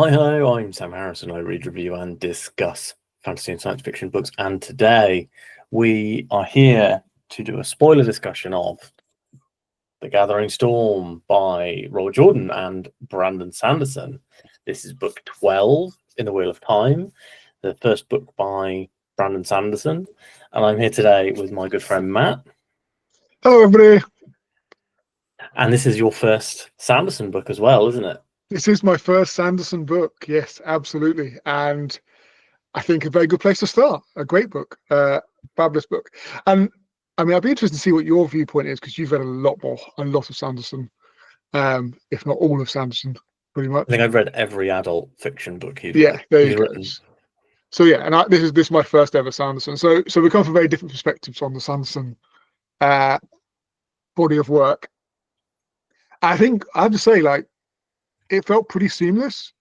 Hi, I'm Sam Harrison. I read, review, and discuss fantasy and science fiction books. And today we are here to do a spoiler discussion of The Gathering Storm by Robert Jordan and Brandon Sanderson. This is book 12 in the Wheel of Time, the first book by Brandon Sanderson. And I'm here today with my good friend Matt. Hello, everybody. And this is your first Sanderson book as well, isn't it? This is my first Sanderson book. Yes, absolutely. And I think a very good place to start. A great book, fabulous book. And I mean, I'd be interested to see what your viewpoint is, because you've read a lot of Sanderson, if not all of Sanderson, pretty much. I think I've read every adult fiction book he's written. So yeah, and this is my first ever Sanderson. So we come from very different perspectives on the Sanderson body of work. I think I have to say, like, it felt pretty seamless,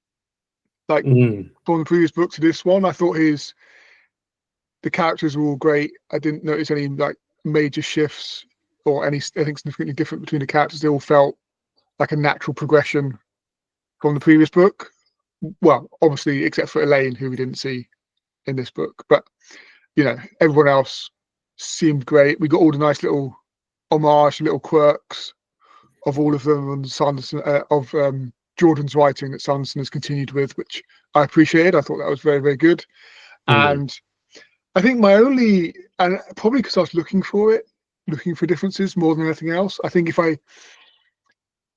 like from the previous book to this one. I thought the characters were all great. I didn't notice any like major shifts or anything significantly different between the characters. They all felt like a natural progression from the previous book. Well, obviously, except for Elaine, who we didn't see in this book. But you know, everyone else seemed great. We got all the nice little homage, little quirks of all of them on Sanderson of Jordan's writing that Sanderson has continued with, which I appreciated. I thought that was very, very good. And I think my only, and probably because I was looking for differences more than anything else. I think if I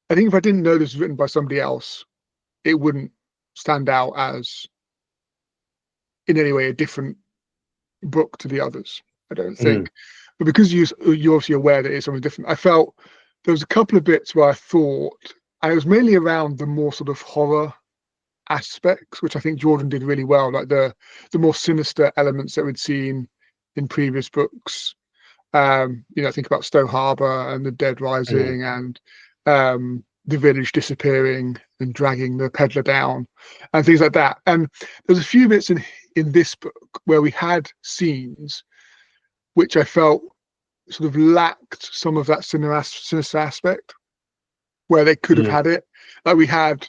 didn't know this was written by somebody else, it wouldn't stand out as in any way a different book to the others, I don't think. But because you're obviously aware that it's something different, I felt there was a couple of bits where I thought, and it was mainly around the more sort of horror aspects, which I think Jordan did really well, like the more sinister elements that we'd seen in previous books. Think about Stowe Harbor and the dead rising and the village disappearing and dragging the peddler down and things like that. And there's a few bits in this book where we had scenes which I felt sort of lacked some of that sinister aspect, where they could have had it. Like we had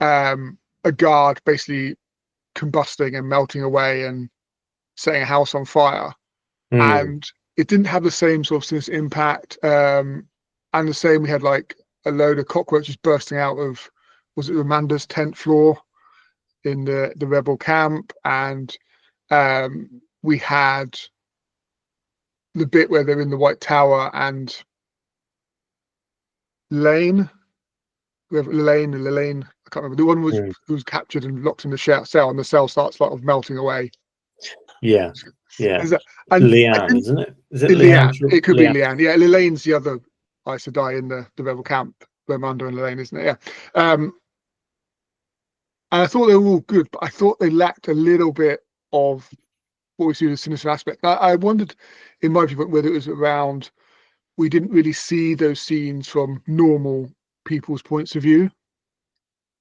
a guard basically combusting and melting away and setting a house on fire, and it didn't have the same sort of sinister impact. And the same, we had like a load of cockroaches bursting out of, was it Amanda's tent floor in the rebel camp, and we had the bit where they're in the White Tower and Lane, I can't remember. The one who was captured and locked in the cell, and the cell starts sort of melting away. Yeah. Leanne, isn't it? Is it Leanne? It could be Leanne. Yeah, Elaine's the other Aes Sedai in the rebel camp, where Amanda and Elaine, isn't it? Yeah. And I thought they were all good, but I thought they lacked a little bit of what we see as a sinister aspect. I wondered, in my view, whether it was around we didn't really see those scenes from normal people's points of view.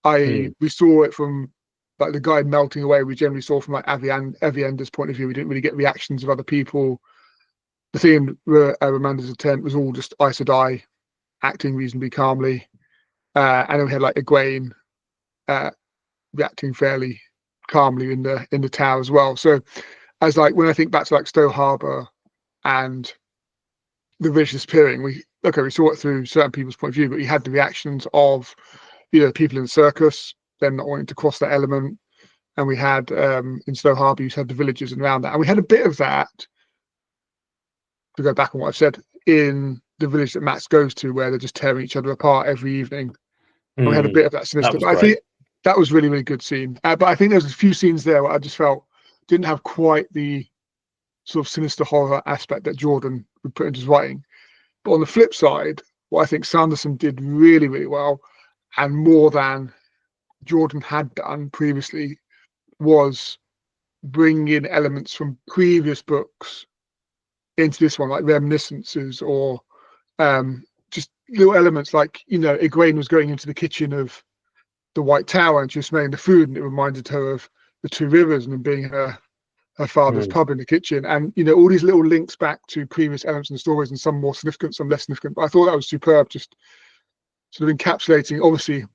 We saw it from like the guy melting away. We generally saw from like Avienda's point of view. We didn't really get reactions of other people. The thing where Amanda's tent was all just Aes Sedai acting reasonably calmly, and then we had like Egwene reacting fairly calmly in the tower as well. So as like when I think back to like Stowe Harbor and the village disappearing, we saw it through certain people's point of view, but we had the reactions of people in the circus, them not wanting to cross that element, and we had in Stowe Harbor, you had the villagers and around that, and we had a bit of that, to go back on what I've said, in the village that Max goes to, where they're just tearing each other apart every evening. And we had a bit of that sinister. But I think that was really, really good scene. But I think there's a few scenes there where I just felt didn't have quite the sort of sinister horror aspect that Jordan would put into his writing. But on the flip side, what I think Sanderson did really, really well, and more than Jordan had done previously, was bring in elements from previous books into this one, like reminiscences or just little elements, like Egwene was going into the kitchen of the White Tower and she was smelling the food, and it reminded her of the Two Rivers and being her father's pub in the kitchen, and all these little links back to previous elements in the stories, and some more significant, some less significant. But I thought that was superb, just sort of encapsulating. Obviously,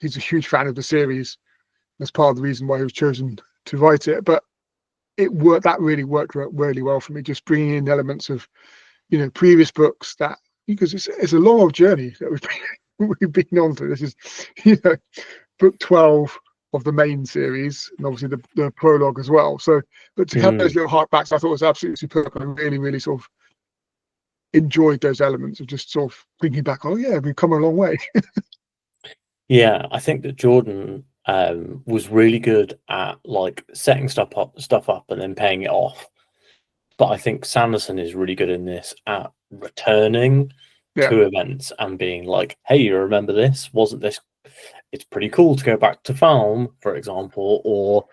he's a huge fan of the series, That's part of the reason why he was chosen to write it. But that really worked really well for me, just bringing in elements of, previous books because it's a long old journey that we've been on through. This is, book 12 of the main series, and obviously the prologue as well. So, but to have those little harkbacks, I thought was absolutely superb. I really, really sort of enjoyed those elements of just sort of thinking back, oh yeah, we've come a long way. Yeah, I think that Jordan was really good at like setting stuff up and then paying it off. But I think Sanderson is really good in this at returning to events and being like, hey, you remember this? Wasn't this? It's pretty cool to go back to Farm, for example, or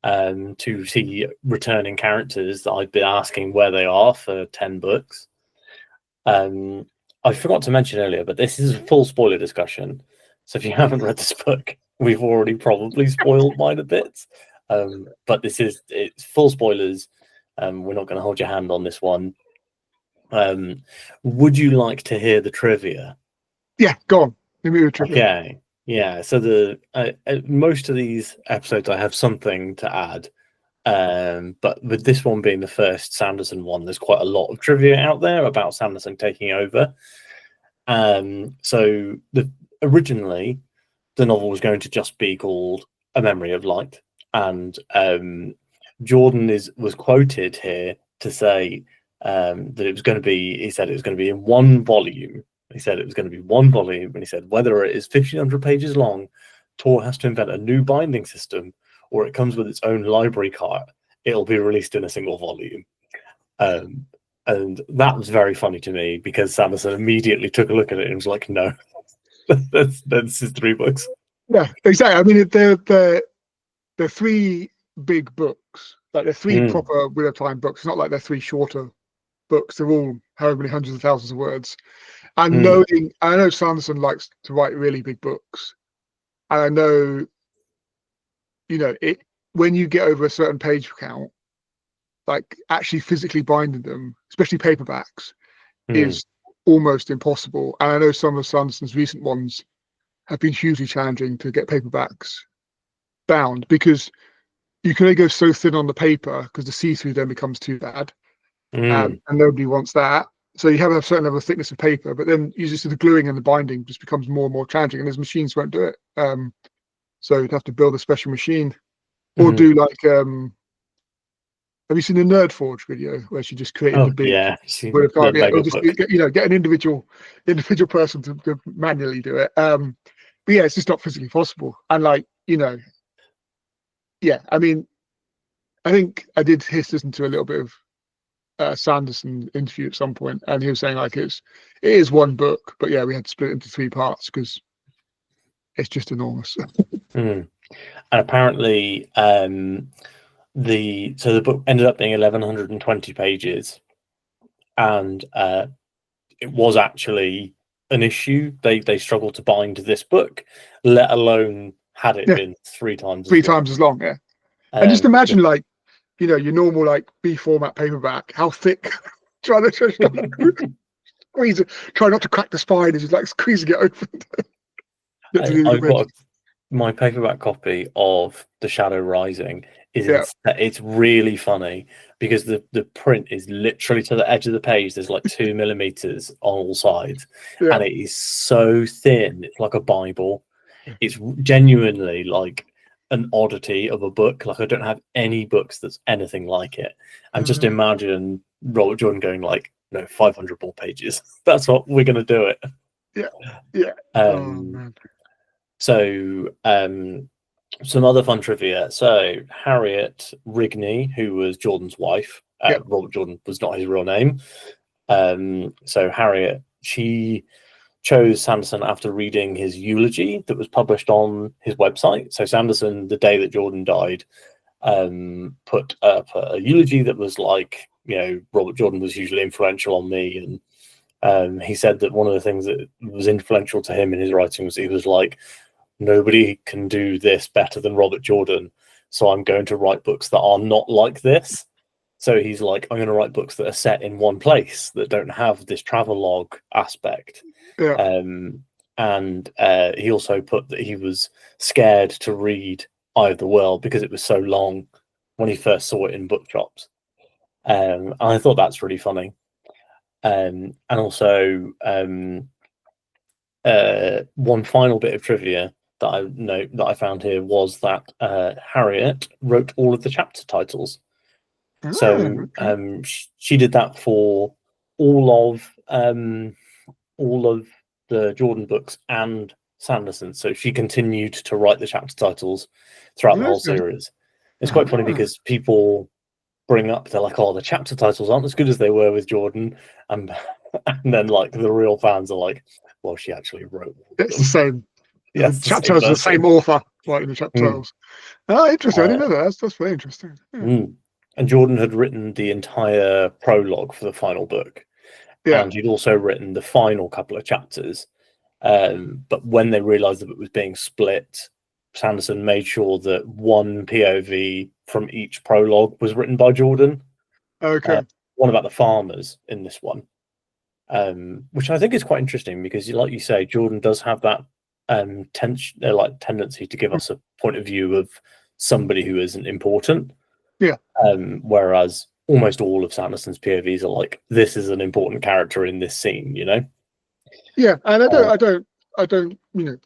to see returning characters that I've been asking where they are for 10 books. I forgot to mention earlier, but this is a full spoiler discussion. So if you haven't read this book, we've already probably spoiled mine a bit. But it's full spoilers. We're not going to hold your hand on this one. Would you like to hear the trivia? Yeah, go on. Give me the trivia. Okay. Yeah. So the most of these episodes, I have something to add. But with this one being the first Sanderson one, there's quite a lot of trivia out there about Sanderson taking over. So originally, the novel was going to just be called A Memory of Light, and Jordan was quoted here to say that it was going to be. He said it was going to be in one volume. He said it was going to be one volume, and he said whether it is 1,500 pages long, Tor has to invent a new binding system, or it comes with its own library cart, it'll be released in a single volume. And that was very funny to me because Sanderson immediately took a look at it and was like, no, that's 3 books. Yeah, exactly. I mean, they're 3 big books. Like they're 3 proper Wheel of Time books. It's not like they're 3 shorter books. They're all however many hundreds of thousands of words. And I know Sanderson likes to write really big books. And I know, when you get over a certain page count, like actually physically binding them, especially paperbacks, is almost impossible. And I know some of Sanderson's recent ones have been hugely challenging to get paperbacks bound because you can only go so thin on the paper because the see-through then becomes too bad, and nobody wants that. So you have a certain level of thickness of paper, but then you just see the gluing and the binding just becomes more and more challenging, and those machines won't do it. So you'd have to build a special machine or do like have you seen the Nerd Forge video where she just created the big Wheel of Time? Yeah, or just get an individual person to manually do it. But yeah, it's just not physically possible. And like, yeah, I mean, I think I did listen to a little bit of Sanderson interview at some point, and he was saying like it is one book, but yeah, we had to split it into 3 parts because it's just enormous. And apparently, the book ended up being 1,120 pages, and it was actually an issue. They struggled to bind this book, let alone had it been 3 times as long. Yeah, and just imagine like your normal like B format paperback, how thick. Trying to squeeze it, try not to crack the spine, is just like squeezing it open. I've got my paperback copy of The Shadow Rising. It's really funny because the print is literally to the edge of the page. There's like 2 millimeters on all sides, and it is so thin. It's like a Bible. It's genuinely like an oddity of a book. Like I don't have any books that's anything like it. And just imagine Robert Jordan going like, no, 500 more pages. That's what we're going to do it. Yeah. Oh, man. So, some other fun trivia. So, Harriet Rigney, who was Jordan's wife, Robert Jordan was not his real name. So, Harriet, she chose Sanderson after reading his eulogy that was published on his website. So, Sanderson, the day that Jordan died, put up a eulogy that was like, Robert Jordan was hugely influential on me. And he said that one of the things that was influential to him in his writing was he was like, nobody can do this better than Robert Jordan, so I'm going to write books that are not like this. So he's like, I'm going to write books that are set in one place, that don't have this travelogue aspect. And he also put that he was scared to read Eye of the World because it was so long when he first saw it in bookshops. And I thought that's really funny. And also, one final bit of trivia that I found here was that Harriet wrote all of the chapter titles. So she did that for all of the Jordan books and Sanderson. So she continued to write the chapter titles throughout the whole series. It's quite funny because people bring up, they're like, oh, the chapter titles aren't as good as they were with Jordan, and then like the real fans are like, well, she actually wrote it's the same. Yes, the chapter titles are the same author writing the chapter titles. Oh, interesting. I didn't know that. That's very interesting. And Jordan had written the entire prologue for the final book, and he'd also written the final couple of chapters. But when they realized that it was being split, Sanderson made sure that one POV from each prologue was written by Jordan. Okay. One about the farmers in this one, which I think is quite interesting because, like you say, Jordan does have that tendency to give us a point of view of somebody who isn't important. Yeah. Whereas almost all of Sanderson's POVs are like, this is an important character in this scene, you know? Yeah, and I don't, I don't think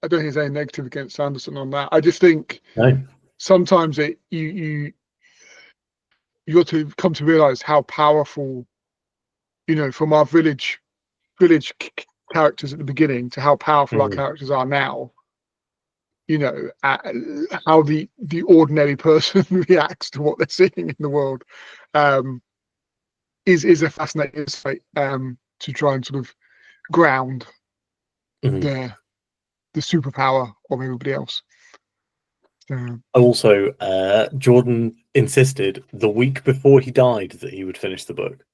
there's any negative against Sanderson on that. I just think sometimes you got to come to realize how powerful, from our village characters at the beginning to how powerful our characters are now. How the ordinary person reacts to what they're seeing in the world is a fascinating insight to try and sort of ground the superpower of everybody else. Also, Jordan insisted the week before he died that he would finish the book.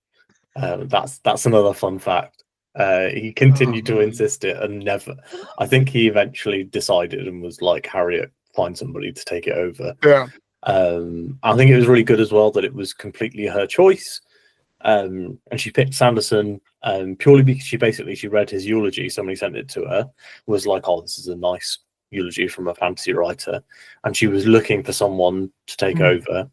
That's another fun fact. He continued to insist it and never. I think he eventually decided and was like, Harriet, find somebody to take it over. Yeah. I think it was really good as well that it was completely her choice. And she picked Sanderson purely because she read his eulogy. Somebody sent it to her, was like, oh, this is a nice eulogy from a fantasy writer. And she was looking for someone to take over.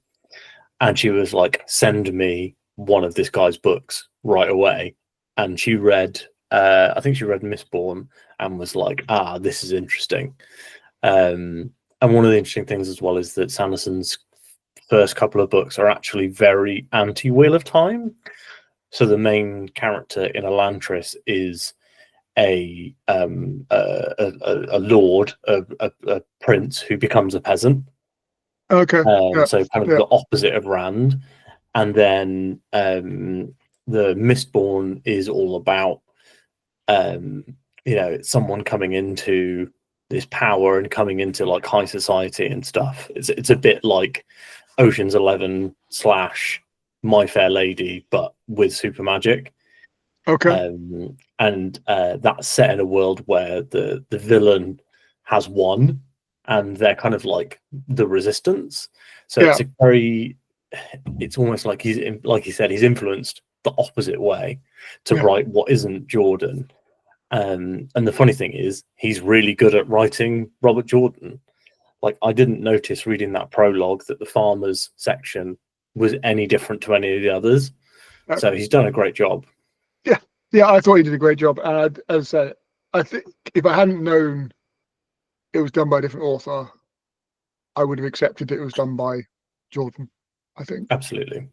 And she was like, send me one of this guy's books right away. And she read, I think she read Mistborn and was like, this is interesting. And one of the interesting things as well is that Sanderson's first couple of books are actually very anti-Wheel of Time. So the main character in Elantris is a lord, a prince who becomes a peasant. Okay. So kind of the opposite of Rand. And then the Mistborn is all about someone coming into this power and coming into like high society and stuff. It's a bit like Ocean's 11 / My Fair Lady, but with super magic. Okay. And that's set in a world where the villain has won, and they're kind of like the resistance. So it's almost like like he said, he's influenced the opposite way to write what isn't Jordan. And the funny thing is, he's really good at writing Robert Jordan. Like, I didn't notice reading that prologue that the farmers section was any different to any of the others. So he's done a great job. Yeah, I thought he did a great job. And as I said, I think if I hadn't known it was done by a different author, I would have accepted it was done by Jordan, I think. Absolutely.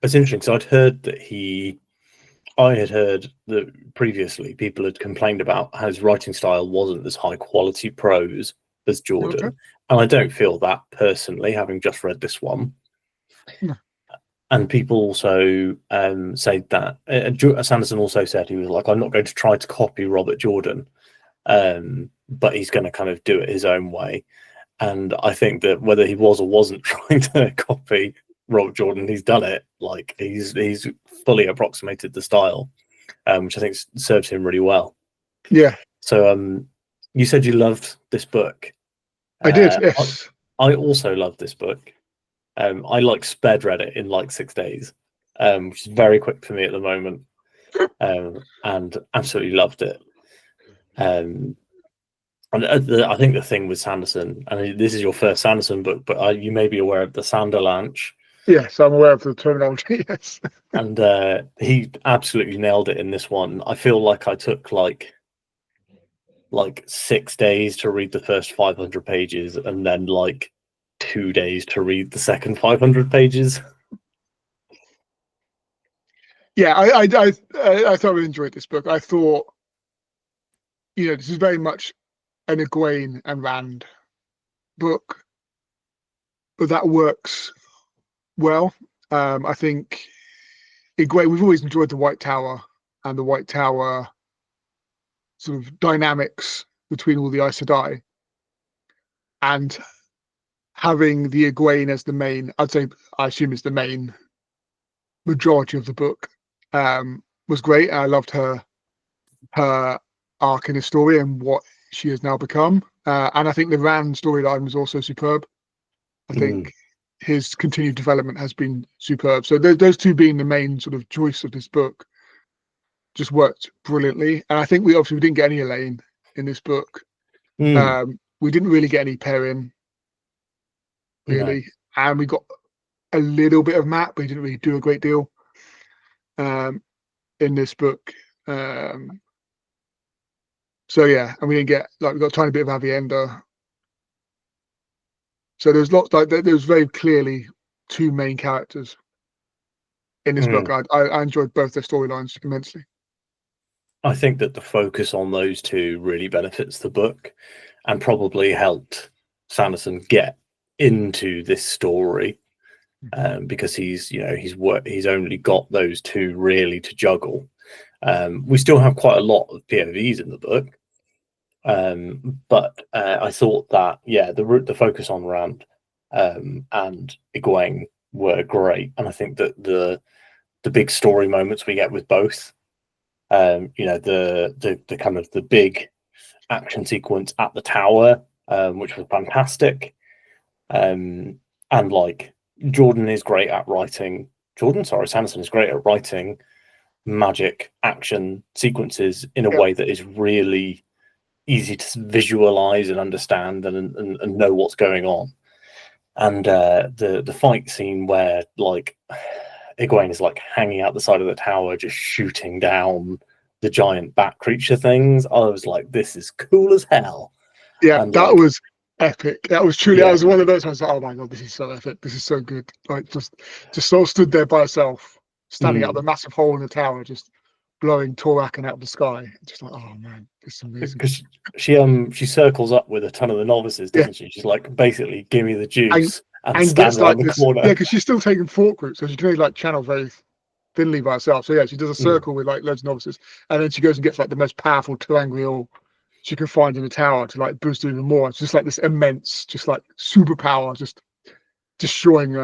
It's interesting. So I had heard that previously people had complained about how his writing style wasn't as high quality prose as Jordan. Okay. And I don't feel that personally, having just read this one. No. And people also say that Sanderson also said he was like, I'm not going to try to copy Robert Jordan, but he's going to kind of do it his own way. And I think that whether he was or wasn't trying to copy Robert Jordan, he's done it. Like he's fully approximated the style, which I think serves him really well. Yeah. So you said you loved this book. I did, yes. I also loved this book. I like sped read it in like 6 days, which is very quick for me at the moment, and absolutely loved it. And I think the thing with Sanderson, and this is your first Sanderson book, but you may be aware of the Sanderlanche. Yes, I'm aware of the terminology. Yes. And he absolutely nailed it in this one. I feel like I took like 6 days to read the first 500 pages, and then like 2 days to read the second 500 pages. Yeah, I thoroughly enjoyed this book. I thought, this is very much an Egwene and Rand book, but that works well. I think Egwene, we've always enjoyed the White Tower and the White Tower sort of dynamics between all the Aes Sedai, and having the Egwene as the main, I assume is the main majority of the book, was great. I loved her arc in the story and what she has now become. And I think the Rand storyline was also superb. I think his continued development has been superb. So those two being the main sort of choice of this book just worked brilliantly. And I think we didn't get any Elaine in this book. We didn't really get any Perrin, really. No. And we got a little bit of Matt, but he didn't really do a great deal in this book. So yeah, and we didn't get, we got a tiny bit of Avienda. So there's lots, there's very clearly two main characters in this book. I enjoyed both their storylines immensely. I think that the focus on those two really benefits the book, and probably helped Sanderson get into this story, because he's only got those two really to juggle. We still have quite a lot of POVs in the book, but I thought that the focus on Rand and Egwene were great, and I think that the big story moments we get with both, the kind of the big action sequence at the tower, which was fantastic, and like Sanderson is great at writing magic action sequences in a way that is really easy to visualize and understand and know what's going on. And the fight scene where like Egwene is like hanging out the side of the tower just shooting down the giant bat creature things, I was like, this is cool as hell. Yeah, and that was epic. That was truly, I was one of those, I was like, oh my god, this is so epic, this is so good. Like just sort of stood there by herself, standing out the massive hole in the tower, just blowing Torakan out of the sky. Just like, oh man, this is amazing. Because she circles up with a ton of the novices, doesn't she? She's like, basically, give me the juice and stand around the corner. Yeah, because she's still taking fort groups, so she can only like channel very thinly by herself. So yeah, she does a circle with like loads of novices, and then she goes and gets like the most powerful Terangrial she can find in the tower to like boost even more. It's just like this immense, just like superpower, just destroying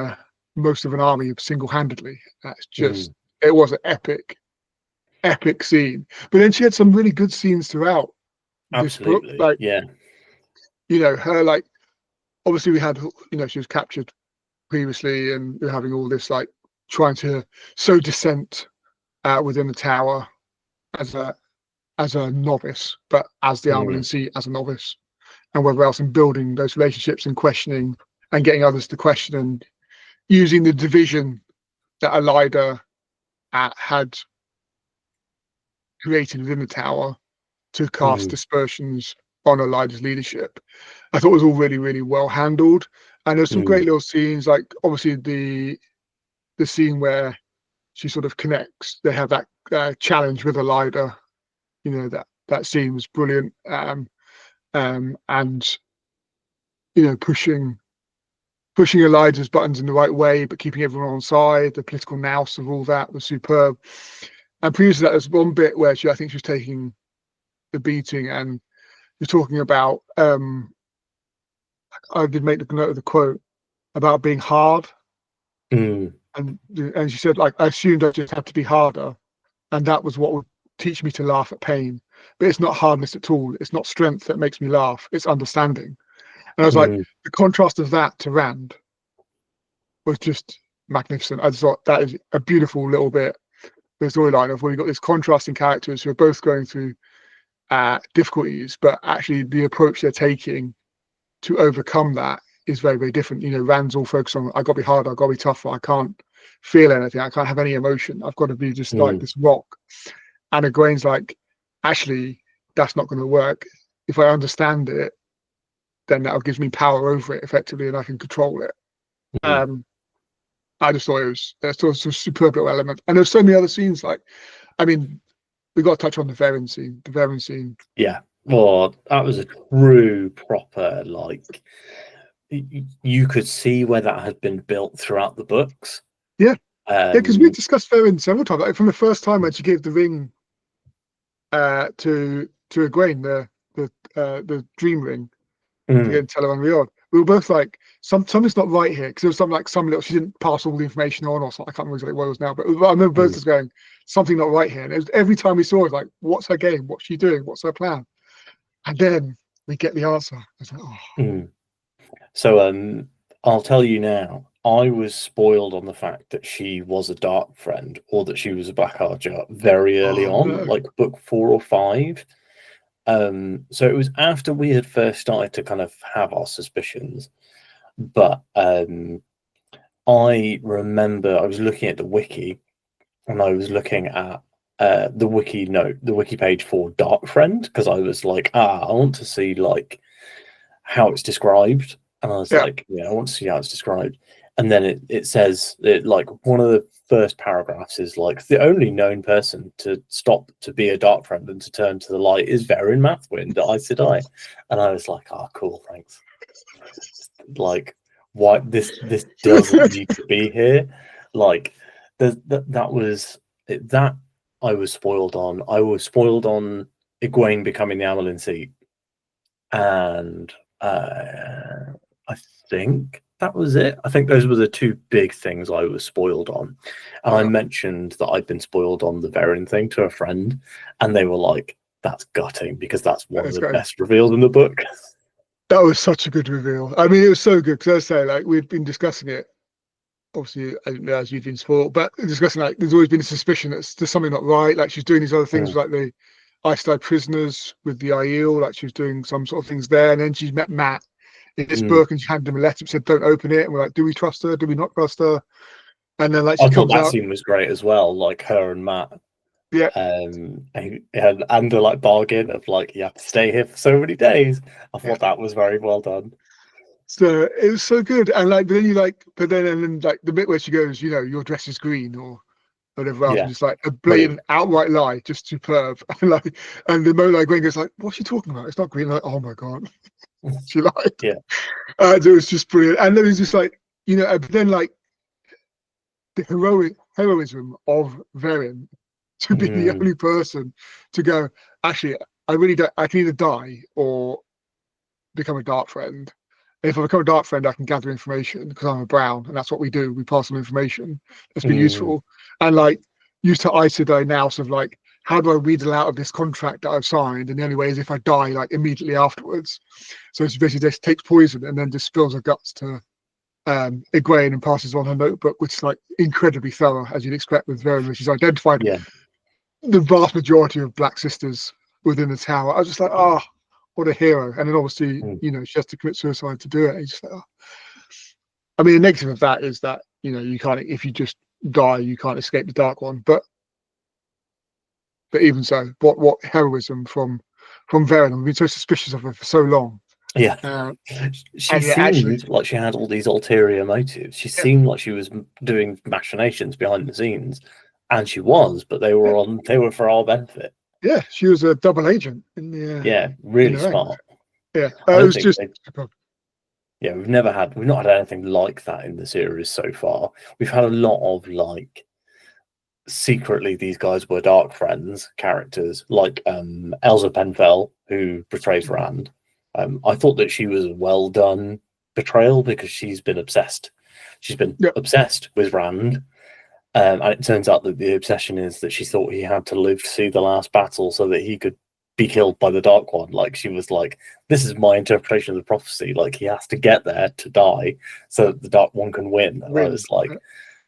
most of an army single-handedly. That's just it was an epic scene. But then she had some really good scenes throughout this book. Like, her, like, obviously we had, she was captured previously, and we're having all this like trying to sow dissent within the tower as a novice, but as the Armelin Sea as a novice, and whether else in building those relationships and questioning and getting others to question, and using the division that Elida had created within the tower to cast dispersions on Elida's leadership. I thought it was all really, really well handled. And there's some great little scenes, like obviously the scene where she sort of connects. They have that challenge with Elida. That scene was brilliant. And pushing Elida's buttons in the right way, but keeping everyone on side. The political nous of all that was superb. And previous to that, there's one bit where I think she was taking the beating, and you're talking about, I did make the note of the quote about being hard. And she said, like, I assumed I just had to be harder, and that was what would teach me to laugh at pain. But it's not hardness at all. It's not strength that makes me laugh. It's understanding. And I was like, the contrast of that to Rand was just magnificent. I just thought that is a beautiful little bit, the storyline of where you've got this contrasting characters who are both going through difficulties, but actually the approach they're taking to overcome that is very, very different. You know, Rand's all focused on, I got to be harder, I got to be tougher, I can't feel anything, I can't have any emotion, I've got to be just like this rock. And Egwene's like, actually, that's not going to work. If I understand it, then that gives me power over it effectively, and I can control it. I just thought it was a superb little element, and there's so many other scenes. Like, I mean, we got to touch on the Varen scene. The Varen scene. Yeah, well, that was a true proper, like, you could see where that had been built throughout the books. Yeah, because we discussed Varen several times. Like, from the first time when she gave the ring to Egwene, the dream ring, to get tell her on Riod. We were both like, something's not right here, because there was something like she didn't pass all the information on, or something. I can't remember exactly what it was now, but I remember both just going, something not right here. And it was, every time we saw it, like, what's her game? What's she doing? What's her plan? And then we get the answer. I was like, oh. So I'll tell you now, I was spoiled on the fact that she was a dark friend, or that she was a Black Archer very early on, like book 4 or 5. So it was after we had first started to kind of have our suspicions. But I remember I was looking at the wiki, and I was looking at the wiki page for Dark Friend, because I was like, I want to see like how it's described. And I was like, I want to see how it's described. And then it says, like, one of the first paragraphs is like, the only known person to stop to be a dark friend and to turn to the light is Varen Mathwind, Aes Sedai. And I was like, cool, thanks. Like, why this doesn't need to be here? Like, that was that I was spoiled on. I was spoiled on Egwene becoming the Amelin seat, and I think that was it. I think those were the two big things I was spoiled on. And I mentioned that I'd been spoiled on the Varen thing to a friend, and they were like, that's gutting, because that's one of the best reveals in the book. That was such a good reveal. I mean, it was so good, because I say, like, we've been discussing it. Obviously, I didn't realize you'd been spoiled, but discussing, like, there's always been a suspicion that there's something not right. Like, she's doing these other things, like the Aes Sedai prisoners with the Aiel, like she was doing some sort of things there. And then she's met Matt in this book, and she handed him a letter and said, don't open it. And we're like, do we trust her? Do we not trust her? And then, like, she comes out. That scene was great as well, like her and Matt. Yeah. And the like bargain of like, you have to stay here for so many days. I thought that was very well done. So it was so good. And like, and then like the bit where she goes, you know, your dress is green, or whatever else, and just like a blatant outright lie, just superb. And like, and the moment like Gwen goes like, what's she talking about? It's not green. Like, oh my god, she lied. It was just brilliant. And then it was just like, you know, but then like the heroism of Varen to be the only person to go, actually, I can either die or become a dark friend. And if I become a dark friend, I can gather information, because I'm a brown, and that's what we do. We pass on information that's been useful. And like, used to Aes Sedai now, sort of like, how do I wheedle out of this contract that I've signed? And the only way is if I die like immediately afterwards. So she basically just takes poison and then just spills her guts to Egwene and passes on her notebook, which is like incredibly thorough, as you'd expect with Varen, where she's identified the vast majority of Black sisters within the tower. I was just like, what a hero. And then obviously, you know, she has to commit suicide to do it. Just like, I mean, the negative of that is that, you know, you can't, if you just die, you can't escape the Dark One. But even so, what heroism from Varen. We've been so suspicious of her for so long. She seemed like she had all these ulterior motives. She seemed like she was doing machinations behind the scenes, and she was, but they were for our benefit. Yeah, she was a double agent in the really smart. It was just we've not had anything like that in the series so far. We've had a lot of like, secretly these guys were dark friends characters, like Elsa Penfell, who portrays Rand. I thought that she was a well done betrayal, because she's been obsessed with Rand. And it turns out that the obsession is that she thought he had to live to see the last battle so that he could be killed by the Dark One. Like, she was like, this is my interpretation of the prophecy. Like, he has to get there to die so that the Dark One can win. And I was like,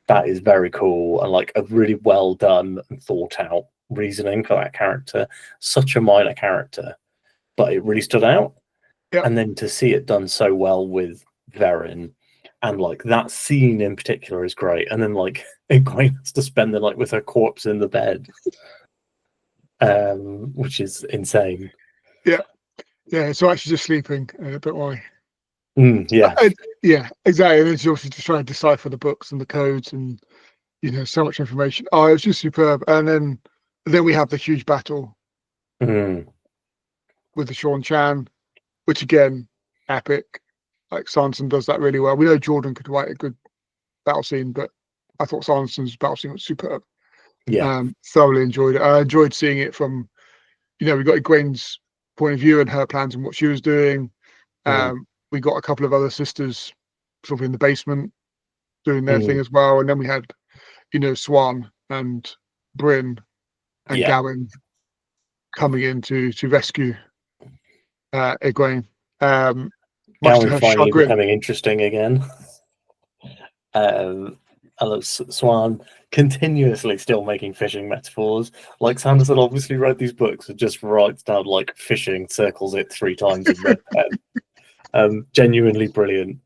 that is very cool, and like a really well done and thought out reasoning for that character, such a minor character, but it really stood out. Yep. And then to see it done so well with Verin, and like that scene in particular is great. And then like Egwene has to spend the night with her corpse in the bed, which is insane. Yeah, so actually just sleeping, don't worry. Yeah. Yeah, exactly. And then she's obviously just trying to decipher the books and the codes and, you know, so much information. Oh, it was just superb. And then we have the huge battle with the Sean Chan, which again, epic. Like Sanderson does that really well. We know Jordan could write a good battle scene, but I thought Sanderson's battle scene was superb. Yeah. Thoroughly enjoyed it. I enjoyed seeing it from, you know, we got Egwene's point of view and her plans and what she was doing. We got a couple of other sisters sort of in the basement doing their thing as well. And then we had, you know, Swan and Bryn and Gawain coming in to rescue Egwene. Gawain finally becoming interesting again. Swan continuously still making fishing metaphors. Like Sanderson obviously wrote these books and just writes down like fishing, circles it 3 times in red pen. Genuinely brilliant.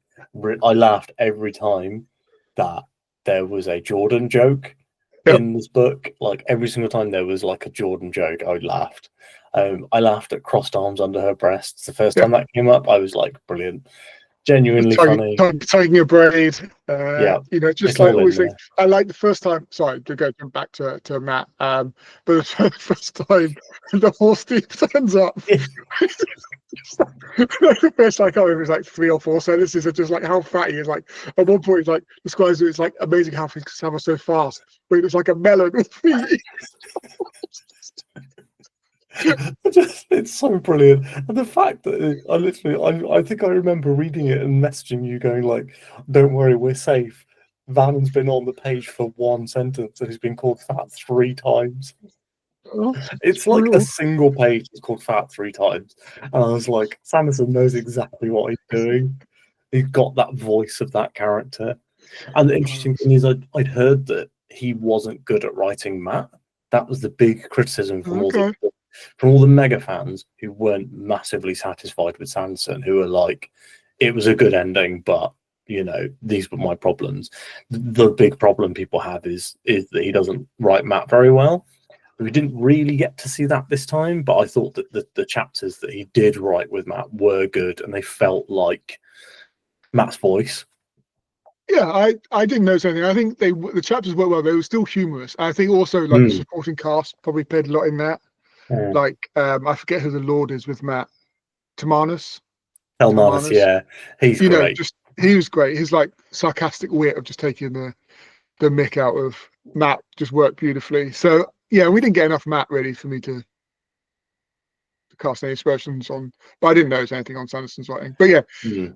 I laughed every time that there was a Jordan joke in this book. Like every single time there was like a Jordan joke, I laughed. I laughed at crossed arms under her breasts. The first time that came up, I was like, brilliant. Genuinely funny. Tying your braid. You know, just like always. I like the first time. Sorry to go back to Matt. But the first time the horse thief turns up. The first I can't remember, it was like 3 or 4 sentences are just like how fat he is. Like at one point, he's like describes it. It's like amazing how things travel so fast. But it was like a melon with feet. It's so brilliant, and the fact that I think I remember reading it and messaging you going like, "Don't worry, we're safe." Vannon's been on the page for 1 sentence and he's been called fat 3 times. It's like a single page is called fat 3 times, and I was like, Sanderson knows exactly what he's doing. He's got that voice of that character. And the interesting thing is, I'd heard that he wasn't good at writing Matt. That was the big criticism from all the mega fans who weren't massively satisfied with Sanderson, who were like, it was a good ending, but you know, these were my problems. The big problem people have is that he doesn't write Matt very well. We didn't really get to see that this time, but I thought that the chapters that he did write with Matt were good, and they felt like Matt's voice. Yeah, I didn't notice anything. I think the chapters worked well. They were still humorous. I think also like the supporting cast probably played a lot in that. Like I forget who the Lord is with Matt. Telmanus, yeah, he's great. Know, just he was great. His like sarcastic wit of just taking the mick out of Matt just worked beautifully. So yeah, we didn't get enough Matt really for me to cast any aspersions on. But I didn't notice anything on Sanderson's writing. But yeah,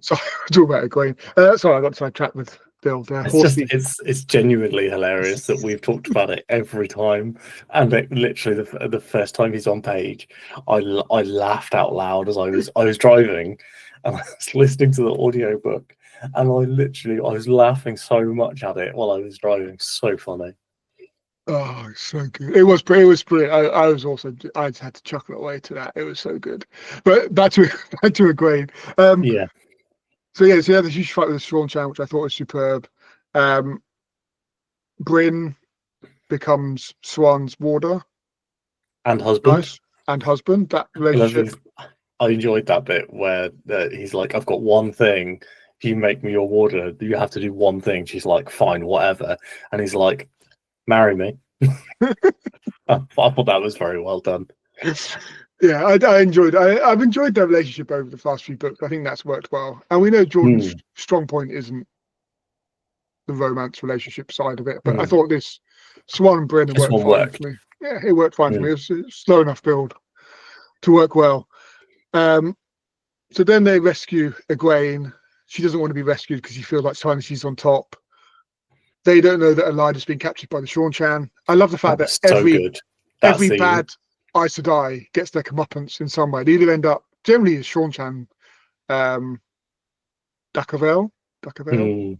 so talk about Egwene. Sorry, I got sidetracked with Bill there. It's genuinely hilarious that we've talked about it every time, and literally the first time he's on page, I laughed out loud as I was driving, and I was listening to the audiobook, and I was laughing so much at it while I was driving. So funny. Oh, so good. It was brilliant. I just had to chuckle away to that. It was so good. But back to Egwene. Yeah. So yeah, the huge fight with the Sean Chan, which I thought was superb. Bryn becomes Swan's warder and husband. Nice. And husband. That relationship. I enjoyed that bit where he's like, "I've got one thing. If you make me your warder, you have to do one thing." She's like, "Fine, whatever." And he's like, "Marry me." I thought that was very well done. Yeah, I enjoyed it. I've enjoyed their relationship over the last few books. I think that's worked well. And we know Jordan's strong point isn't the romance relationship side of it, but I thought this Swan and Bryn worked fine for me. Yeah, it worked fine for me. It was slow enough build to work well. So then they rescue Egwene. She doesn't want to be rescued because she feels like she's on top. They don't know that Elida's been captured by the Sean Chan. I love the fact that every bad Aes Sedai gets their comeuppance in some way. They either end up generally as Sean Chan, Dakavel. You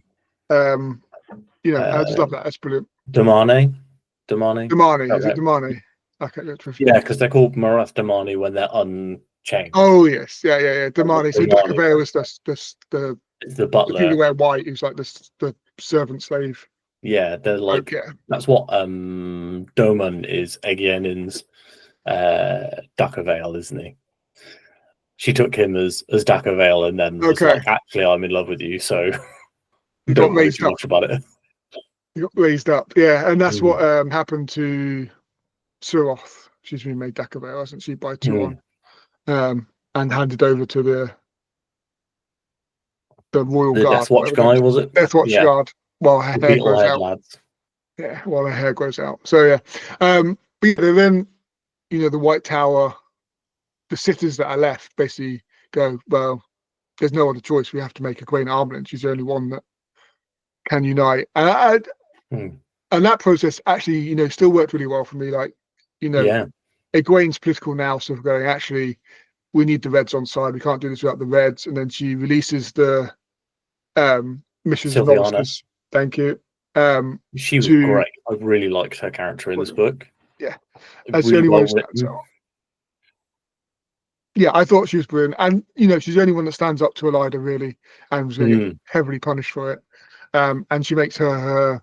know, I just love that. That's brilliant. Damane. Is it Damane? Okay, that's Yeah, because they're called Marath Damani when they're unchained. Oh yes, yeah. Damani. So Dakavale is the it's the the butler. people who wear white, who's like the servant slave. Yeah, they're like that's what Doman is Egyanin's Dakavale, isn't he? She took him as Dakavale and then was like, actually, I'm in love with you, so don't worry too much about it. He got raised up, yeah, and that's what happened to Suroth. She's been made Dakavale, hasn't she, by Tuon, and handed over to the royal guard. Death Watch guy, was it? Death Watch guard. While her hair grows out. Lads. Yeah, while her hair grows out. So yeah, but then the White Tower, the sitters that are left basically go, well, there's no other choice. We have to make Egwene Armland. She's the only one that can unite. And that process actually, still worked really well for me. Like, Egwene's political now sort of going, actually, we need the Reds on side. We can't do this without the Reds. And then she releases the missions of novices. Thank you. She was great. I really liked her character in this book. Yeah, that's the only one who stands out. Yeah, I thought she was brilliant, and she's the only one that stands up to Elida really, and was going to get heavily punished for it. And she makes her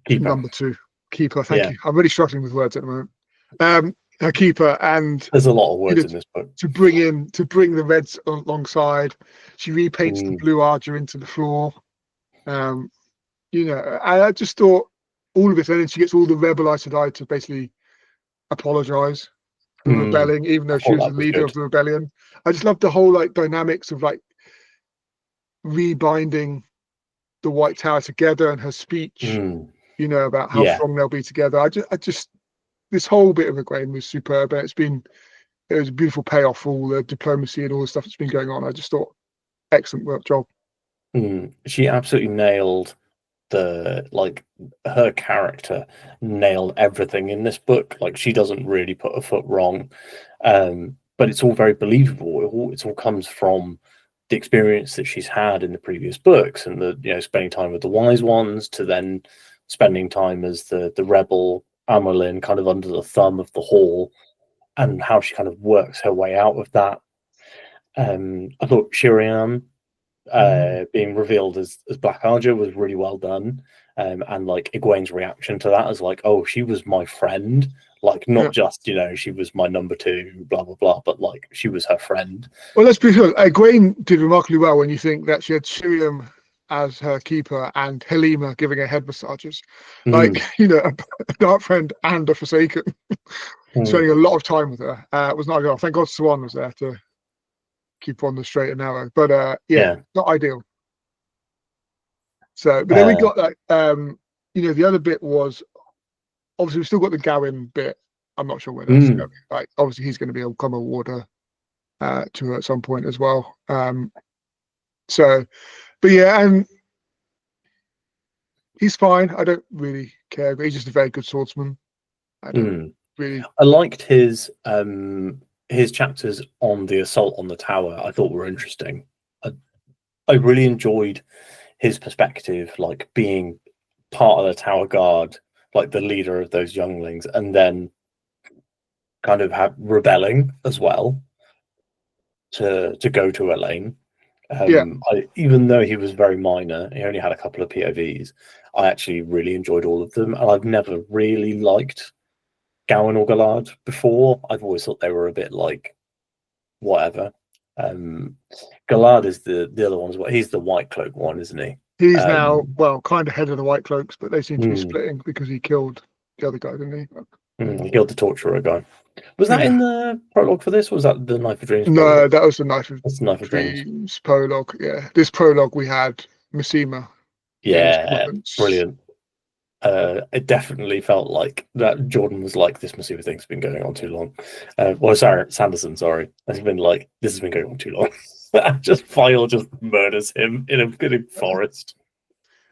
keeper. Number 2 keeper. Thank you. I'm really struggling with words at the moment. Her keeper, and there's a lot of words in this book to bring the Reds alongside. She repaints the blue Arger into the floor. I just thought all of it, and then she gets all the rebel Aes Sedai to basically apologize for rebelling, even though she was the leader of the rebellion. I just love the whole dynamics of rebinding the White Tower together, and her speech, about how strong they'll be together. I just this whole bit of Egwene was superb, and it was a beautiful payoff for all the diplomacy and all the stuff that's been going on. I just thought excellent work job. She absolutely nailed her character nailed everything in this book. Like, she doesn't really put a foot wrong, but it's all very believable. It all comes from the experience that she's had in the previous books, and the spending time with the wise ones, to then spending time as the rebel Amyrlin, kind of under the thumb of the Hall, and how she kind of works her way out of that. I thought Shirian being revealed as Black Arger was really well done, and Egwene's reaction to that as oh, she was my friend, not just she was my number 2, blah blah blah, but she was her friend. Well, let's be sure, Egwene did remarkably well when you think that she had Shiriam as her keeper and Helima giving her head massages, a dark friend and a Forsaken, spending a lot of time with her. It was not ideal. Thank God Swan was there to keep on the straight and narrow, but not ideal. So, but then we got the other bit was obviously we've still got the Gawain bit. I'm not sure where that's going. Obviously he's going to become a warder to her at some point as well. But yeah, and he's fine. I don't really care, but he's just a very good swordsman. I don't really. I liked his chapters on the assault on the tower. I thought were interesting. I really enjoyed his perspective, being part of the tower guard, the leader of those younglings, and then kind of rebelling as well to go to Elaine. Even though he was very minor, he only had a couple of POVs. I actually really enjoyed all of them, and I've never really liked Gawain or Galad before. I've always thought they were a bit whatever. Galad is the other one as well. He's the White Cloak one, isn't he? He's now kind of head of the White Cloaks, but they seem to be splitting because he killed the other guy, didn't he? He killed the Torturer guy. Was that in the prologue for this, or was that the Knife of Dreams? No, that was the Knife of Dreams prologue. Yeah, this prologue we had Missima. Yeah, brilliant. It definitely felt like that. Jordan was this Missima thing's been going on too long. Sanderson, sorry. Has been this has been going on too long. File just murders him in a forest.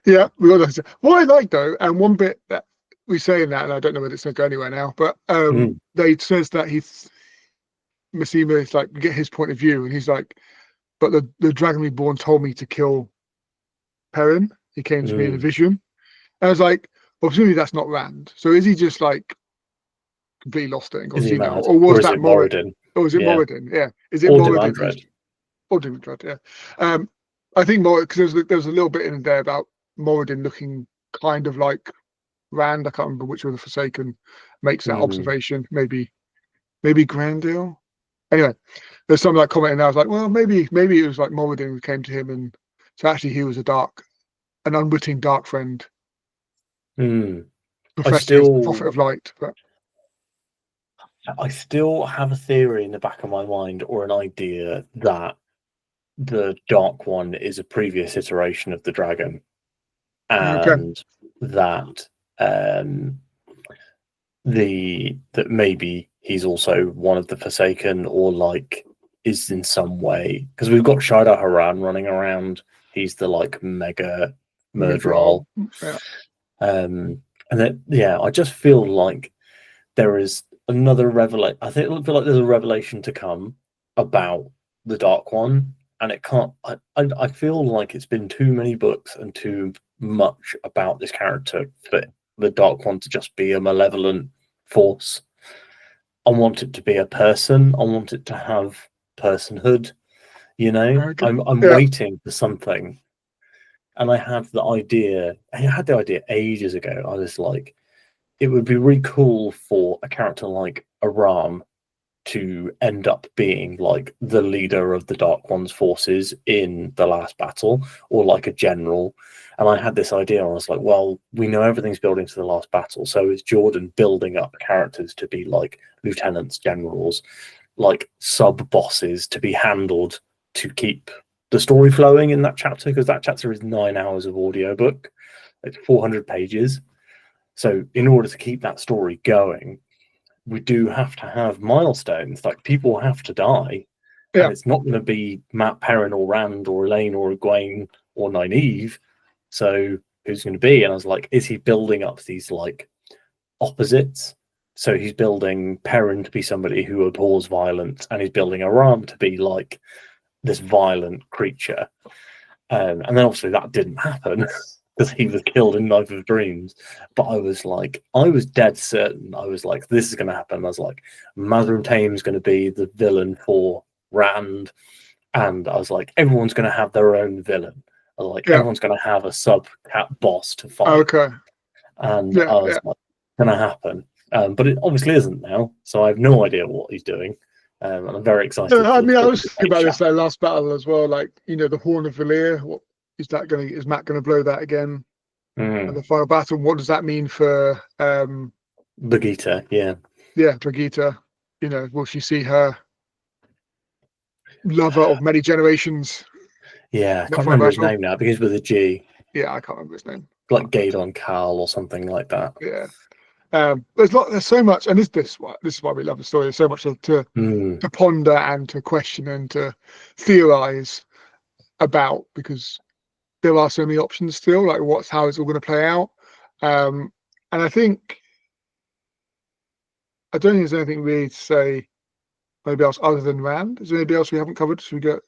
Yeah, what I like though, and one bit that we say in that, and I don't know whether it's going to go anywhere now, but they says that Missima is we get his point of view, and he's but the Dragon Reborn told me to kill Perrin. He came to me in a vision. I was well, presumably that's not Rand. So is he just completely lost it and gone Is he senile. mad? Or was Or is that it Moradin? Or was it Yeah. Moradin? Yeah. Is it Or Moradin? Demandred. Or Demandred, yeah. I think more because there was a little bit in there about Moradin looking kind of like Rand. I can't remember which of the Forsaken makes that observation. Maybe Grandale. Anyway, there's some like commenting. I was like, well, maybe it was like Moradin who came to him, and so actually he was an unwitting dark friend, professing as the prophet of light. But I still have a theory in the back of my mind, or an idea, that the Dark One is a previous iteration of the dragon, and that that maybe he's also one of the Forsaken, or like is in some way, because we've got Shida Haran running around. He's the like mega murderer. Yeah. And then I just feel like there is another revelation. I feel like there's a revelation to come about the Dark One, and it can't. I feel like it's been too many books and too much about this character for the Dark One to just be a malevolent force. I want it to be a person. I want it to have personhood. You know, I'm waiting for something, and I had the idea. I had the idea ages ago. I was like, it would be really cool for a character like Aram to end up being like the leader of the Dark One's forces in the last battle, or like a general. And I had this idea. I was like, well, we know everything's building to the last battle, so is Jordan building up characters to be like lieutenants, generals, like sub bosses to be handled to keep the story flowing in that chapter, because that chapter is 9 hours of audiobook. It's 400 pages. So in order to keep that story going, we do have to have milestones. Like, people have to die. Yeah. And it's not going to be Matt Perrin or Rand or Elaine or Egwene or Nynaeve. So who's going to be? And I was like, is he building up these like opposites? So he's building Perrin to be somebody who abhors violence, and he's building Aram to be like this violent creature. And then obviously that didn't happen because he was killed in Knife of Dreams. But I was dead certain. I was like, this is going to happen. I was like, Mazrim Taim's going to be the villain for Rand. And I was like, everyone's going to have their own villain. I was like, everyone's going to have a sub-cat boss to fight. Okay. And I was like, going to happen. But it obviously isn't now. So I have no idea what he's doing. And I'm very excited. I mean, I was thinking about this last battle as well. Like, the Horn of Valir. What is that going to? Is Matt going to blow that again? And the final battle. What does that mean for Brigitte? Yeah, Brigitte. Will she see her lover of many generations? Yeah, I can't remember his name now. It begins with a G. Yeah, I can't remember his name. Like Gaedon Carl or something like that. Yeah. There's so much, and this is why we love the story. There's so much to ponder and to question and to theorize about, because there are so many options still. Like, how it's all going to play out. And I think I don't think there's anything really to say maybe else other than Rand. Is there anybody else we haven't covered? Should we go?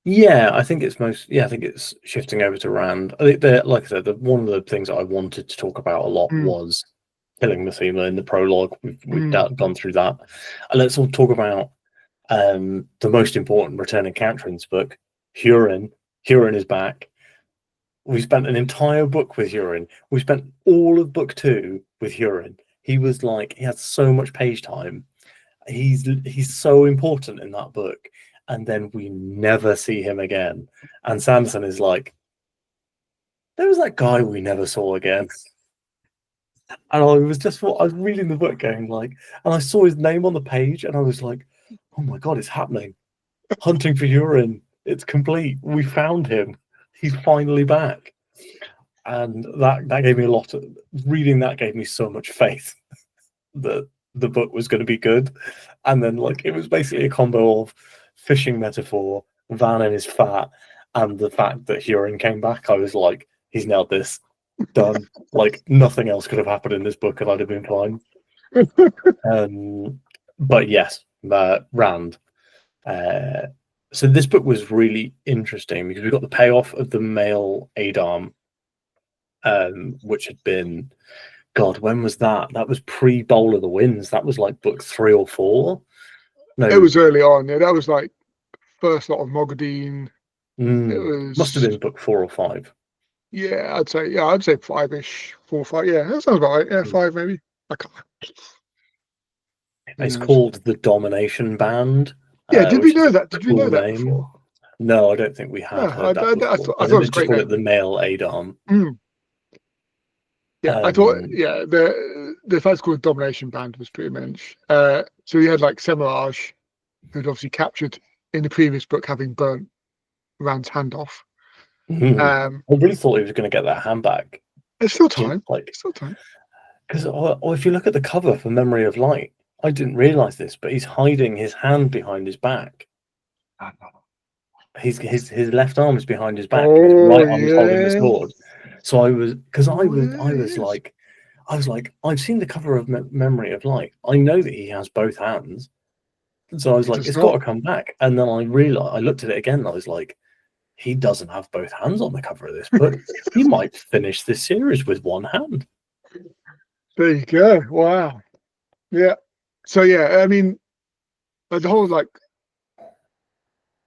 Yeah, I think it's shifting over to Rand. I think like I said, one of the things that I wanted to talk about a lot was killing Mathema in the prologue. We've gone through that. And let's all talk about the most important returning character in this book, Hurin. Hurin is back. We spent an entire book with Hurin. We spent all of book 2 with Hurin. He had so much page time. He's so important in that book. And then we never see him again. And Sanderson is like, there was that guy we never saw again. And I was reading the book going like, and I saw his name on the page, and I was like, oh my God, it's happening. Hunting for Hurin. It's complete. We found him. He's finally back. And that gave me a lot of, reading that gave me so much faith that the book was going to be good. And then it was basically a combo of fishing metaphor, Van and his fat, and the fact that Hurin came back. I was like, he's nailed this. Done. Nothing else could have happened in this book and I'd have been fine. But yes, Rand. So this book was really interesting because we got the payoff of the male Adam, which had been God, when was that? That was pre-Bowl of the Winds. That was like book 3 or 4. No, It was early on. Yeah, that was like first lot of Mogadine. It must have was, been book 4 or 5. yeah, I'd say 5-ish, 4 or 5. Yeah, that sounds about right. Yeah, 5 maybe. I can't. It's called the Domination Band. Yeah, did we which is know a that? Did we cool know that name. before? No, I don't think we No, had heard that I before. thought I it think was they a just great call it name. the male Adam. Yeah, I thought, yeah, the fact it's called Domination Band was pretty much. So you had like Semiraj, who'd obviously captured in the previous book, having burnt Rand's hand off. I really thought he was going to get that hand back. It's still time. Like, it's still time. Because if you look at the cover for Memory of Light, I didn't realize this, but he's hiding his hand behind his back. His left arm is behind his back. His right arm is holding the sword. So I was like, I've seen the cover of Memory of Light. I know that he has both hands. So I was like, it's got to come back. And then I realized, I looked at it again, and I was like, he doesn't have both hands on the cover of this book. He might finish this series with one hand. There you go. Wow. Yeah. So yeah, I mean, the whole like,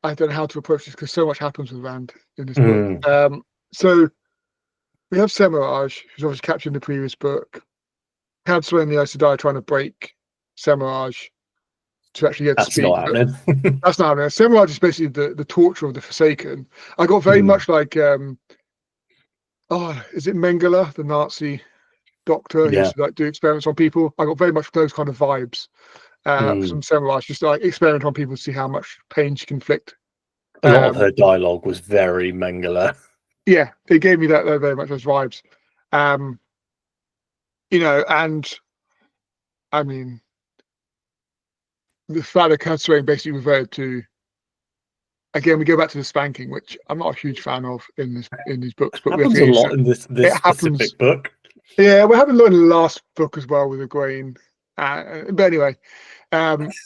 I don't know how to approach this because so much happens with Rand in this book. So we have Semiraj, who's obviously captured in the previous book. Cadsuane and the Aes Sedai trying to break Semiraj to actually get to speak. Not happening. That's not happening. Semiraj is basically the torture of the Forsaken. I got very much like, is it Mengele, the Nazi doctor who used to like do experiments on people? I got very much those kind of vibes from Semiraj, just like experiment on people to see how much pain she can inflict. A lot of her dialogue was very Mengele. Yeah, it gave me that very much those vibes. And I mean, the fact that Cadsuane basically reverted to, again, we go back to the spanking, which I'm not a huge fan of in these books, but happens a lot in this specific book. Yeah, we haven't learned in the last book as well with Egwene. But anyway,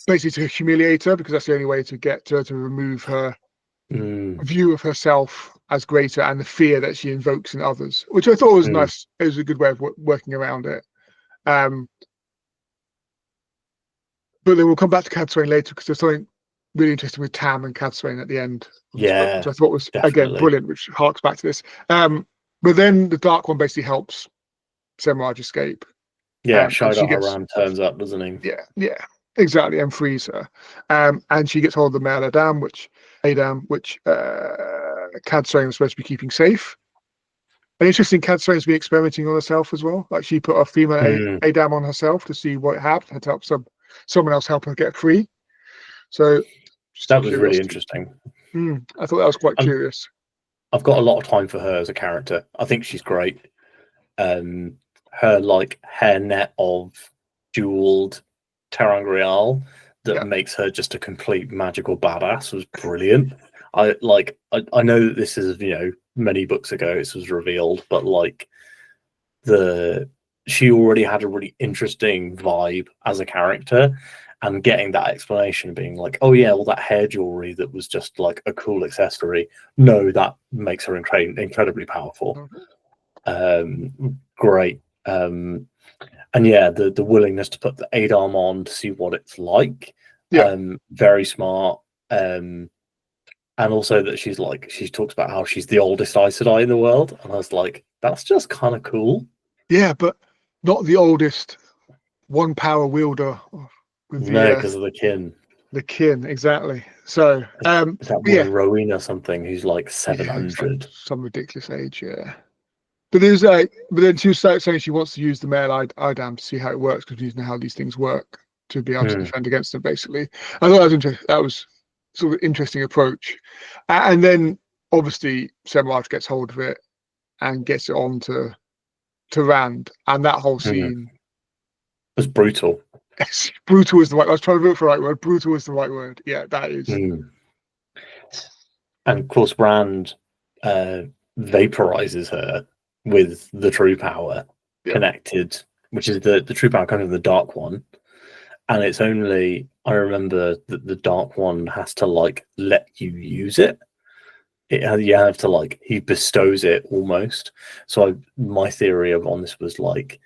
basically to humiliate her, because that's the only way to get her to remove her view of herself as greater and the fear that she invokes in others, which I thought was nice. It was a good way of working around it. But then we'll come back to Cadsuane later because there's something really interesting with Tam and Cadsuane at the end. Yeah, which I thought was definitely. Again brilliant, which harks back to this. But then the Dark One basically helps Semiraj escape. Yeah, Shidar Haran turns up, doesn't he? Yeah, exactly, and frees her. And she gets hold of the male Adam, which Cadsuane was supposed to be keeping safe. And interesting, Cadsuane's been experimenting on herself as well. Like she put a female Adam on herself to see what happened, to help someone else help her get free. So that was really interesting. I thought that was quite curious. I've got a lot of time for her as a character. I think she's great. Her like hairnet of jeweled terangreal that makes her just a complete magical badass was brilliant. I know that this is, many books ago this was revealed, but like she already had a really interesting vibe as a character, and getting that explanation being like, oh yeah, well that hair jewelry that was just like a cool accessory, no, that makes her incredibly powerful. Great. And yeah, the willingness to put the Adam on to see what it's like, very smart. And also that she talks about how she's the oldest Aes Sedai in the world, and I was like, that's just kind of cool. Yeah, but not the oldest one power wielder. Because of the kin. The kin, exactly. So is that woman Rowena something who's like 700? Like some ridiculous age, yeah. But then she was saying she wants to use the male Idam to see how it works, because she needs to know how these things work to be able to defend against them. Basically, I thought that was interesting. That was sort of an interesting approach. And then obviously Semiraj gets hold of it and gets it on to Rand, and that whole scene was brutal. Brutal is the right. I was trying to look for the right word. Brutal is the right word. Yeah, that is. And of course, Rand vaporizes her with the true power connected, which is the true power comes from the Dark One, and it's only, I remember that the Dark One has to like let you use it. You have to he bestows it almost. So my theory on this was like,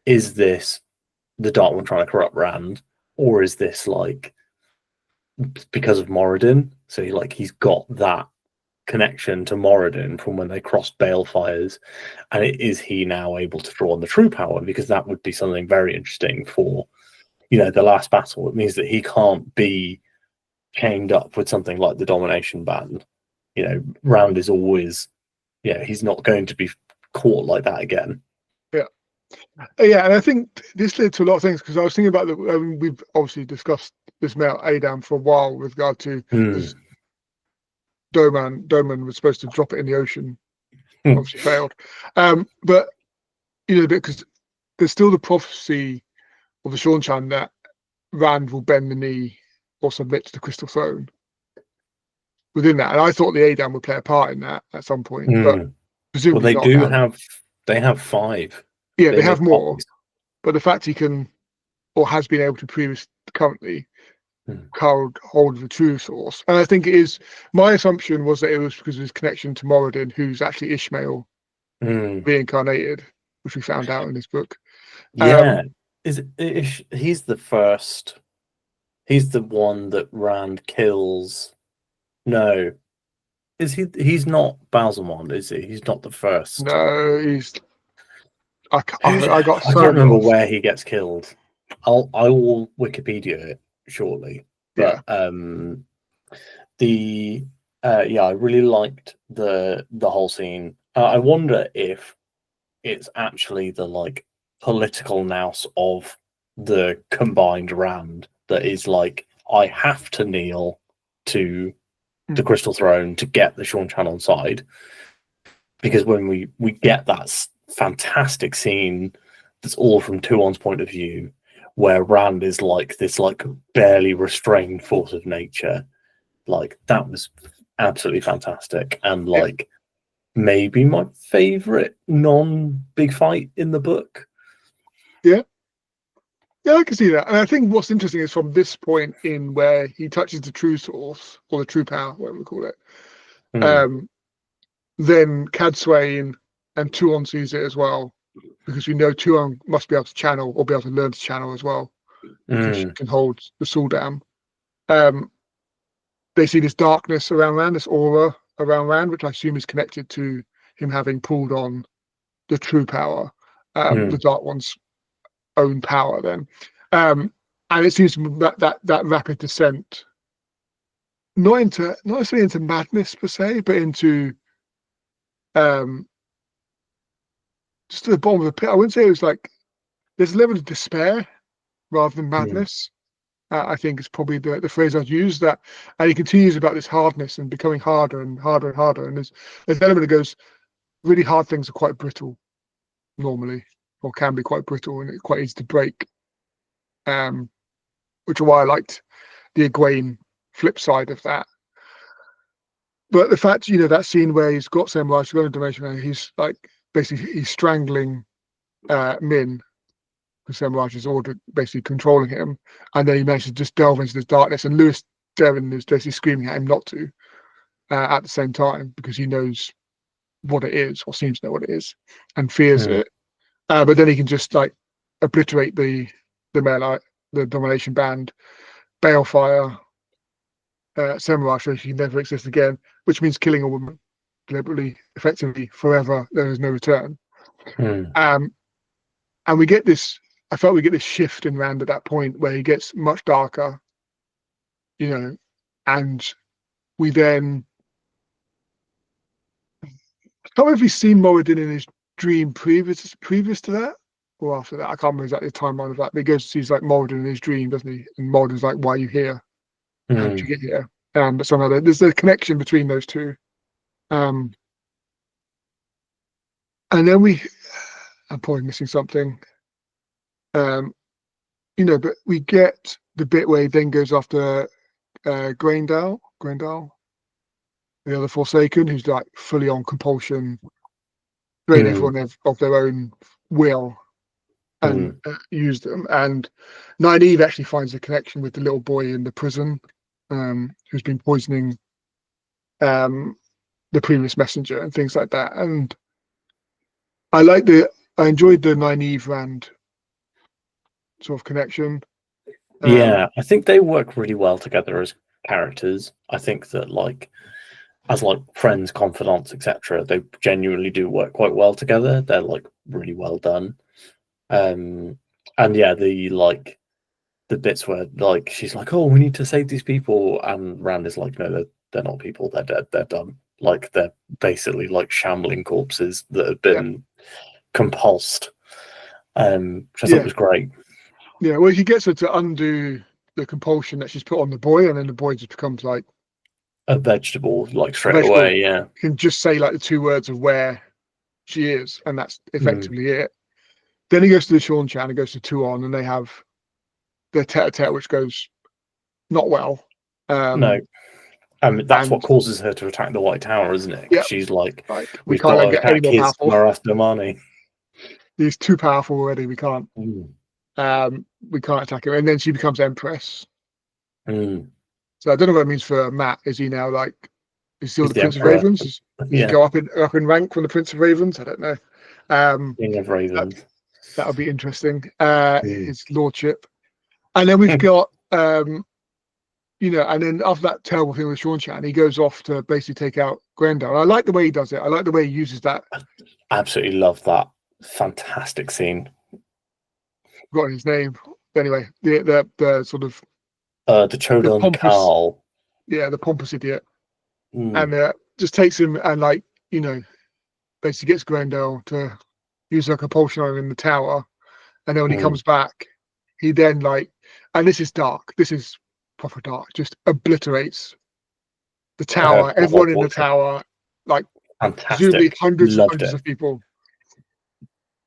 is this the Dark One trying to corrupt Rand, or is this like because of Moradin? So he's got that connection to Moradin from when they crossed Balefires, and is he now able to draw on the true power? Because that would be something very interesting for the last battle. It means that he can't be chained up with something like the domination band. Rand is always, he's not going to be caught like that again. Yeah, and I think this led to a lot of things, because I was thinking about we've obviously discussed this Mount Adam for a while with regard to Doman was supposed to drop it in the ocean, obviously failed. But because there's still the prophecy of the Seanchan that Rand will bend the knee or submit to the Crystal Throne within that, and I thought the Adam would play a part in that at some point, but presumably they have 5. Yeah, they have more, but the fact he can or has been able to currently hold of the true source, and I think it is. My assumption was that it was because of his connection to Moradin, who's actually Ishmael reincarnated, which we found out in this book. Yeah, he's the first? He's the one that Rand kills. No, is he? He's not Balsamond, is he? He's not the first. No, he's. I can't remember where he gets killed. I will Wikipedia it shortly. But I really liked the whole scene. I wonder if it's actually the political nous of the combined Rand that is I have to kneel to the Crystal Throne to get the Seanchan on side, because when we get that fantastic scene that's all from Tuon's point of view, where Rand is this barely restrained force of nature, that was absolutely fantastic, and maybe my favorite non-big fight in the book. Yeah, I can see that, and I think what's interesting is from this point in where he touches the true source or the true power, whatever we call it, then Cadsuane and Tuon sees it as well, because we know Tuon must be able to channel or be able to learn to channel as well, because she can hold the Suldam. They see this darkness around Rand, this aura around Rand, which I assume is connected to him having pulled on the true power, the Dark One's own power. Then, and it seems that rapid descent, not necessarily into madness per se, but into just to the bottom of the pit. I wouldn't say it was there's a level of despair rather than madness. I think is probably the phrase I'd use. That, and he continues about this hardness and becoming harder and harder and harder. And there's an element that goes, really hard things are quite brittle normally, or can be quite brittle, and it's quite easy to break. Which is why I liked the Egwene flip side of that. But the fact, that scene where he's got Semraj, he's got a dimension, and he's basically he's strangling Min, because Semraj is basically controlling him, and then he manages to just delve into this darkness, and Lewis Devon is basically screaming at him not to at the same time, because he knows what it is, or seems to know what it is, and fears it. But then he can just obliterate the domination band, Balefire, Semraj, so she can never exist again, which means killing a woman deliberately, effectively, forever. There is no return. And we get this. I felt we get this shift in Rand at that point where he gets much darker, and we then. I can't remember if he's seen Moradin in his dream previous to that or after that. I can't remember exactly the timeline of that. But he goes to see Moradin in his dream, doesn't he? And Moradin's like, "Why are you here? How did you get here?" But somehow there's a connection between those two. And then I'm probably missing something. But we get the bit where he then goes after Graendal, the other Forsaken, who's fully on compulsion, drain everyone of their own will and use them. And Nynaeve actually finds a connection with the little boy in the prison, who's been poisoning the previous messenger and things like that. And I enjoyed the Nynaeve Rand sort of connection. Yeah, I think they work really well together as characters. I think that like as like friends, confidants, etc., they genuinely do work quite well together. They're like really well done. And yeah, the bits where like she's like, "Oh, we need to save these people," and Rand is like, "No, they're not people. They're dead. They're done. Like they're basically like shambling corpses that have been compulsed." Which I thought was great. Yeah, well, he gets her to undo the compulsion that she's put on the boy, and then the boy just becomes like A vegetable, like straight away. Yeah, he can just say like the 2 words of where she is, and that's effectively it. Then he goes to the Sean Chan and goes to Tuon, and they have their tete-a-tete, which goes not well. No, that's what causes her to attack the White Tower, isn't it? Yeah, she's like, we can't get any more powerful. Marastamani. He's too powerful already. We can't. We can't attack him, and then she becomes Empress. So I don't know what it means for Matt. Is he now like? Is he still the Prince of Ravens? Does he go up in rank from the Prince of Ravens? I don't know. King of Ravens. That would be interesting. His lordship, and then we've got and then after that terrible thing with Sean Chan, he goes off to basically take out Grendel. I like the way he does it. I like the way he uses that. Absolutely love that. Fantastic scene. Forgotten his name. Anyway, the sort of the Chodon Carl. Yeah, the pompous idiot. And just takes him and basically gets Grendel to use a compulsion on him in the tower. And then when he comes back, he then and this is dark. This is proper dark. Just obliterates the tower. Everyone in the tower, presumably hundreds and hundreds of people.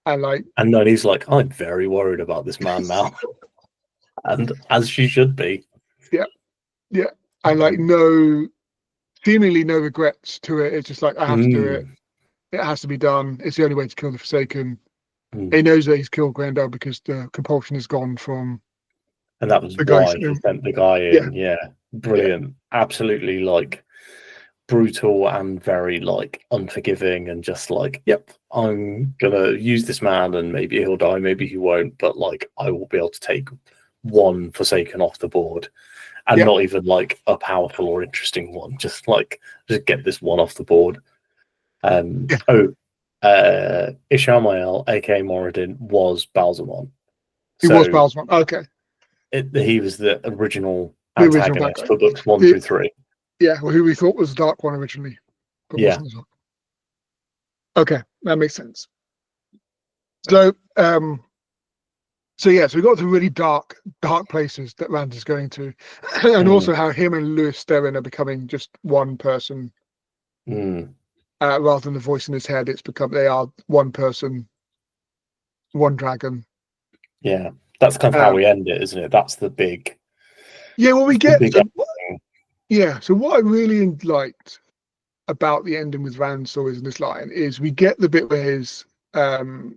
And then he's like, I'm very worried about this man now. And as she should be. Yeah. And seemingly no regrets to it. It's just like, I have to do it. It has to be done. It's the only way to kill the Forsaken. He knows that he's killed Grendel because the compulsion has gone from. And that was why he sent the guy in. Yeah. Brilliant. Absolutely brutal and very unforgiving and just yep, I'm gonna use this man and maybe he'll die, maybe he won't, but I will be able to take one Forsaken off the board, and not even a powerful or interesting one, just get this one off the board. Ishamael, aka Moradin, was Balsamon. He was Balsamon. Okay. He was the original antagonist for books 1 through 3. Yeah, well, who we thought was the Dark One originally. But okay, that makes sense. So we got to really dark places that Rand is going to, and also how him and Lewis Sterrin are becoming just one person, rather than the voice in his head. They are one person, one dragon. Yeah, that's kind of how we end it, isn't it? That's the big. Yeah, well, we get. So what I really liked about the ending with Rand's stories in this line is we get the bit where his so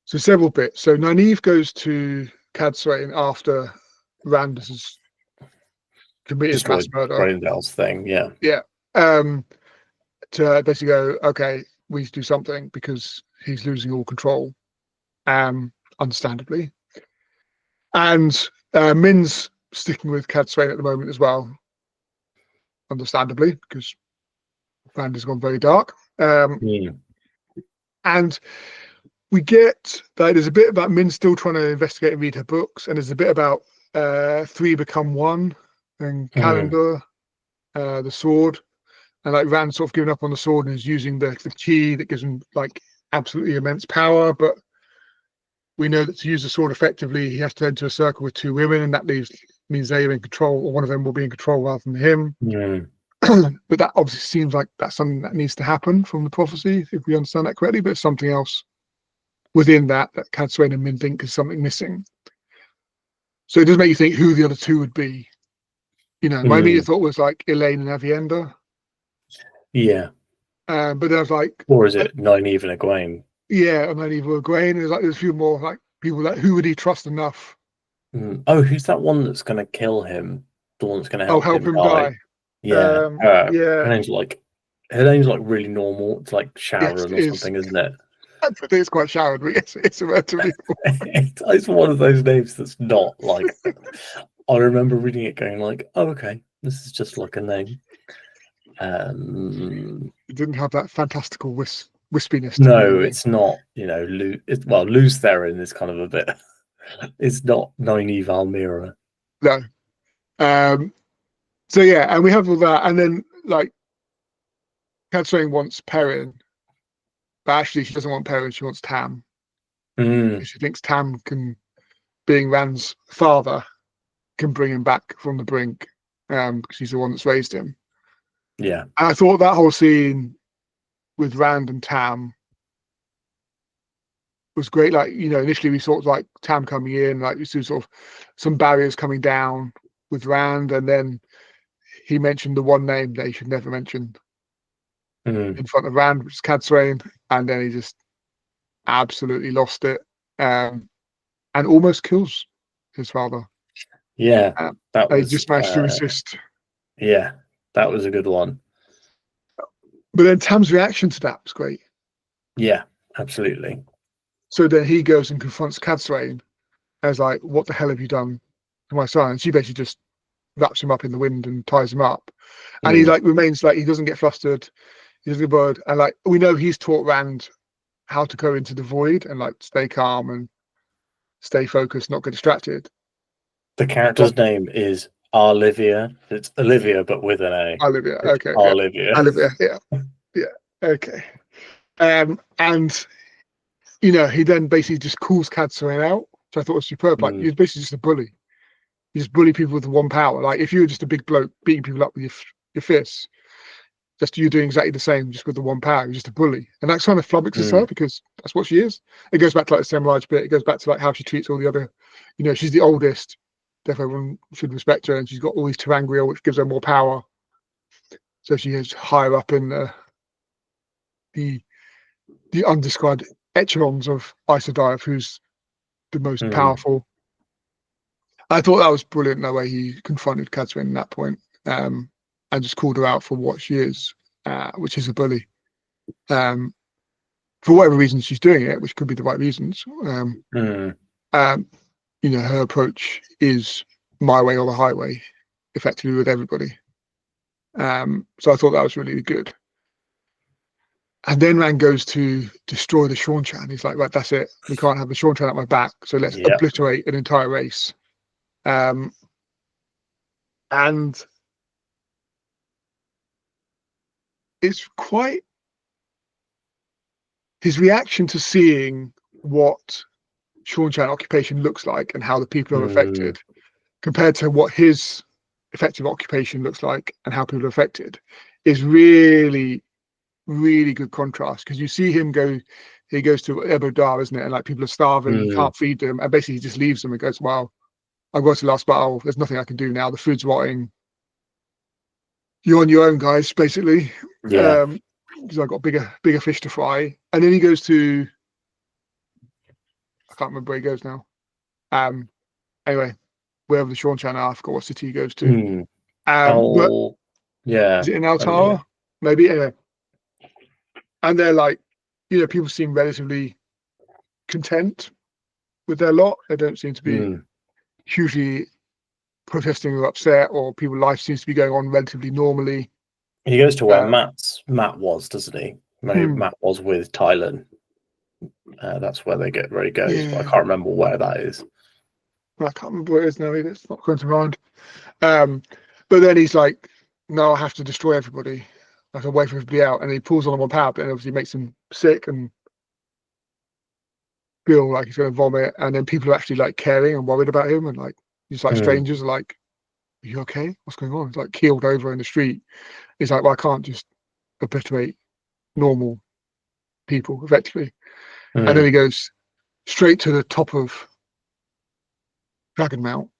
several bits. So Nynaeve goes to Cadsuane after Rand has committed mass murder. Grendel's thing, yeah. To basically go, okay, we need to do something because he's losing all control, understandably. And Min's sticking with Cadsuane at the moment as well, understandably, because Rand has gone very dark. And we get that there's a bit about Min still trying to investigate and read her books, and there's a bit about 3 become 1 and Calendar, the sword, and Rand sort of giving up on the sword and is using the key that gives him absolutely immense power. But we know that to use the sword effectively, he has to enter a circle with 2 women, and that means they are in control, or one of them will be in control rather than him. But that obviously seems like that's something that needs to happen from the prophecy, if we understand that correctly. But it's something else within that Cadsuane and Min think is something missing. So it does make you think who the other 2 would be. My immediate thought was Elaine and Avienda. Yeah. But there's or is it Nynaeve and Egwene? Yeah, and Nynaeve and Egwene. There's a few more people who would he trust enough? Oh, who's that one that's going to kill him? The one that's going to help him die? Yeah. Her name's really normal. It's Sharon or something, isn't it? I think it's quite showered, but yes, it's relatively cool. It's one of those names that's not like. I remember reading it, going like, "Oh, okay, this is just like a name." It didn't have that fantastical wispiness. No, it's not. You know, Luz Theron is kind of a bit. It's not Nynaeve Almira. No. So yeah, and we have all that, and then like Cadsuane wants Perrin, but actually she doesn't want Perrin, she wants Tam. She thinks Tam can, being Rand's father, can bring him back from the brink, because he's the one that's raised him. Yeah. And I thought that whole scene with Rand and Tam was great. Like, you know, initially we sort of like Tam coming in, like you see sort of some barriers coming down with Rand, and then he mentioned the one name that he should never mention in front of Rand, which is Cadsuane, and then he just absolutely lost it, and almost kills his father. Yeah, that he was just managed to resist. Yeah, that was a good one. But then Tam's reaction to that was great. Yeah, absolutely. So then he goes and confronts Cadsuane as like, "What the hell have you done to my son?" And she basically just wraps him up in the wind and ties him up. And he like remains like, he doesn't get flustered, he doesn't get bored. And like, we know he's taught Rand how to go into the void and like stay calm and stay focused, not get distracted. The character's name is Olivia. It's Olivia, but with an A. Olivia, okay. Olivia. Yeah. Olivia, yeah, okay. And you know, he then basically just calls Cadsuane out, which I thought was superb. Like, you're basically just a bully. You just bully people with one power. Like, if you were just a big bloke beating people up with your fists, just you're doing exactly the same, just with the one power. You're just a bully, and that kind of flummoxes her, because that's what she is. It goes back to like the Semraj bit. It goes back to like how she treats all the other. You know, she's the oldest, therefore everyone should respect her, and she's got all these Terangrial, which gives her more power. So she is higher up in the undescribed echelons of Aes Sedai, who's the most powerful. I thought that was brilliant, the way he confronted Cadsuane at that point, and just called her out for what she is, which is a bully. For whatever reasons she's doing it, which could be the right reasons. You know, her approach is my way or the highway, effectively, with everybody. So I thought that was really good. And then Rand goes to destroy the Shawnchan. He's like, right, that's it. We can't have the Shawnchan at my back, so let's obliterate an entire race. And it's quite his reaction to seeing what Shawnchan occupation looks like and how the people are affected, compared to what his effective occupation looks like and how people are affected, is really, really good contrast. Because you see him go, he goes to Ebo Dar, isn't it? And like, people are starving, he can't feed them, and basically he just leaves them and goes, "Well, I've got to the last battle. There's nothing I can do now. The food's rotting. You're on your own, guys." Basically, because I've got bigger fish to fry. And then he goes to, I can't remember where he goes now. Anyway, wherever the Shawnchan are, I forgot what city he goes to. But is it in Altara? Maybe. Anyway, and they're like, you know, people seem relatively content with their lot. They don't seem to be hugely protesting or upset, or people's life seems to be going on relatively normally. He goes to where Matt was, doesn't he? Matt was with Tylan. That's where he goes, but I can't remember where that is. Well, I can't remember where it is now either. It's not going to mind. But then he's like, "No, I have to destroy everybody. I can wait for him to be out." And he pulls on one power, but obviously makes him sick and feel like he's going to vomit. And then people are actually like caring and worried about him, and like, he's like, strangers are like, "Are you okay? What's going on?" He's like keeled over in the street. He's like, "Well, I can't just obliterate normal people effectively." And then he goes straight to the top of Dragon Mount.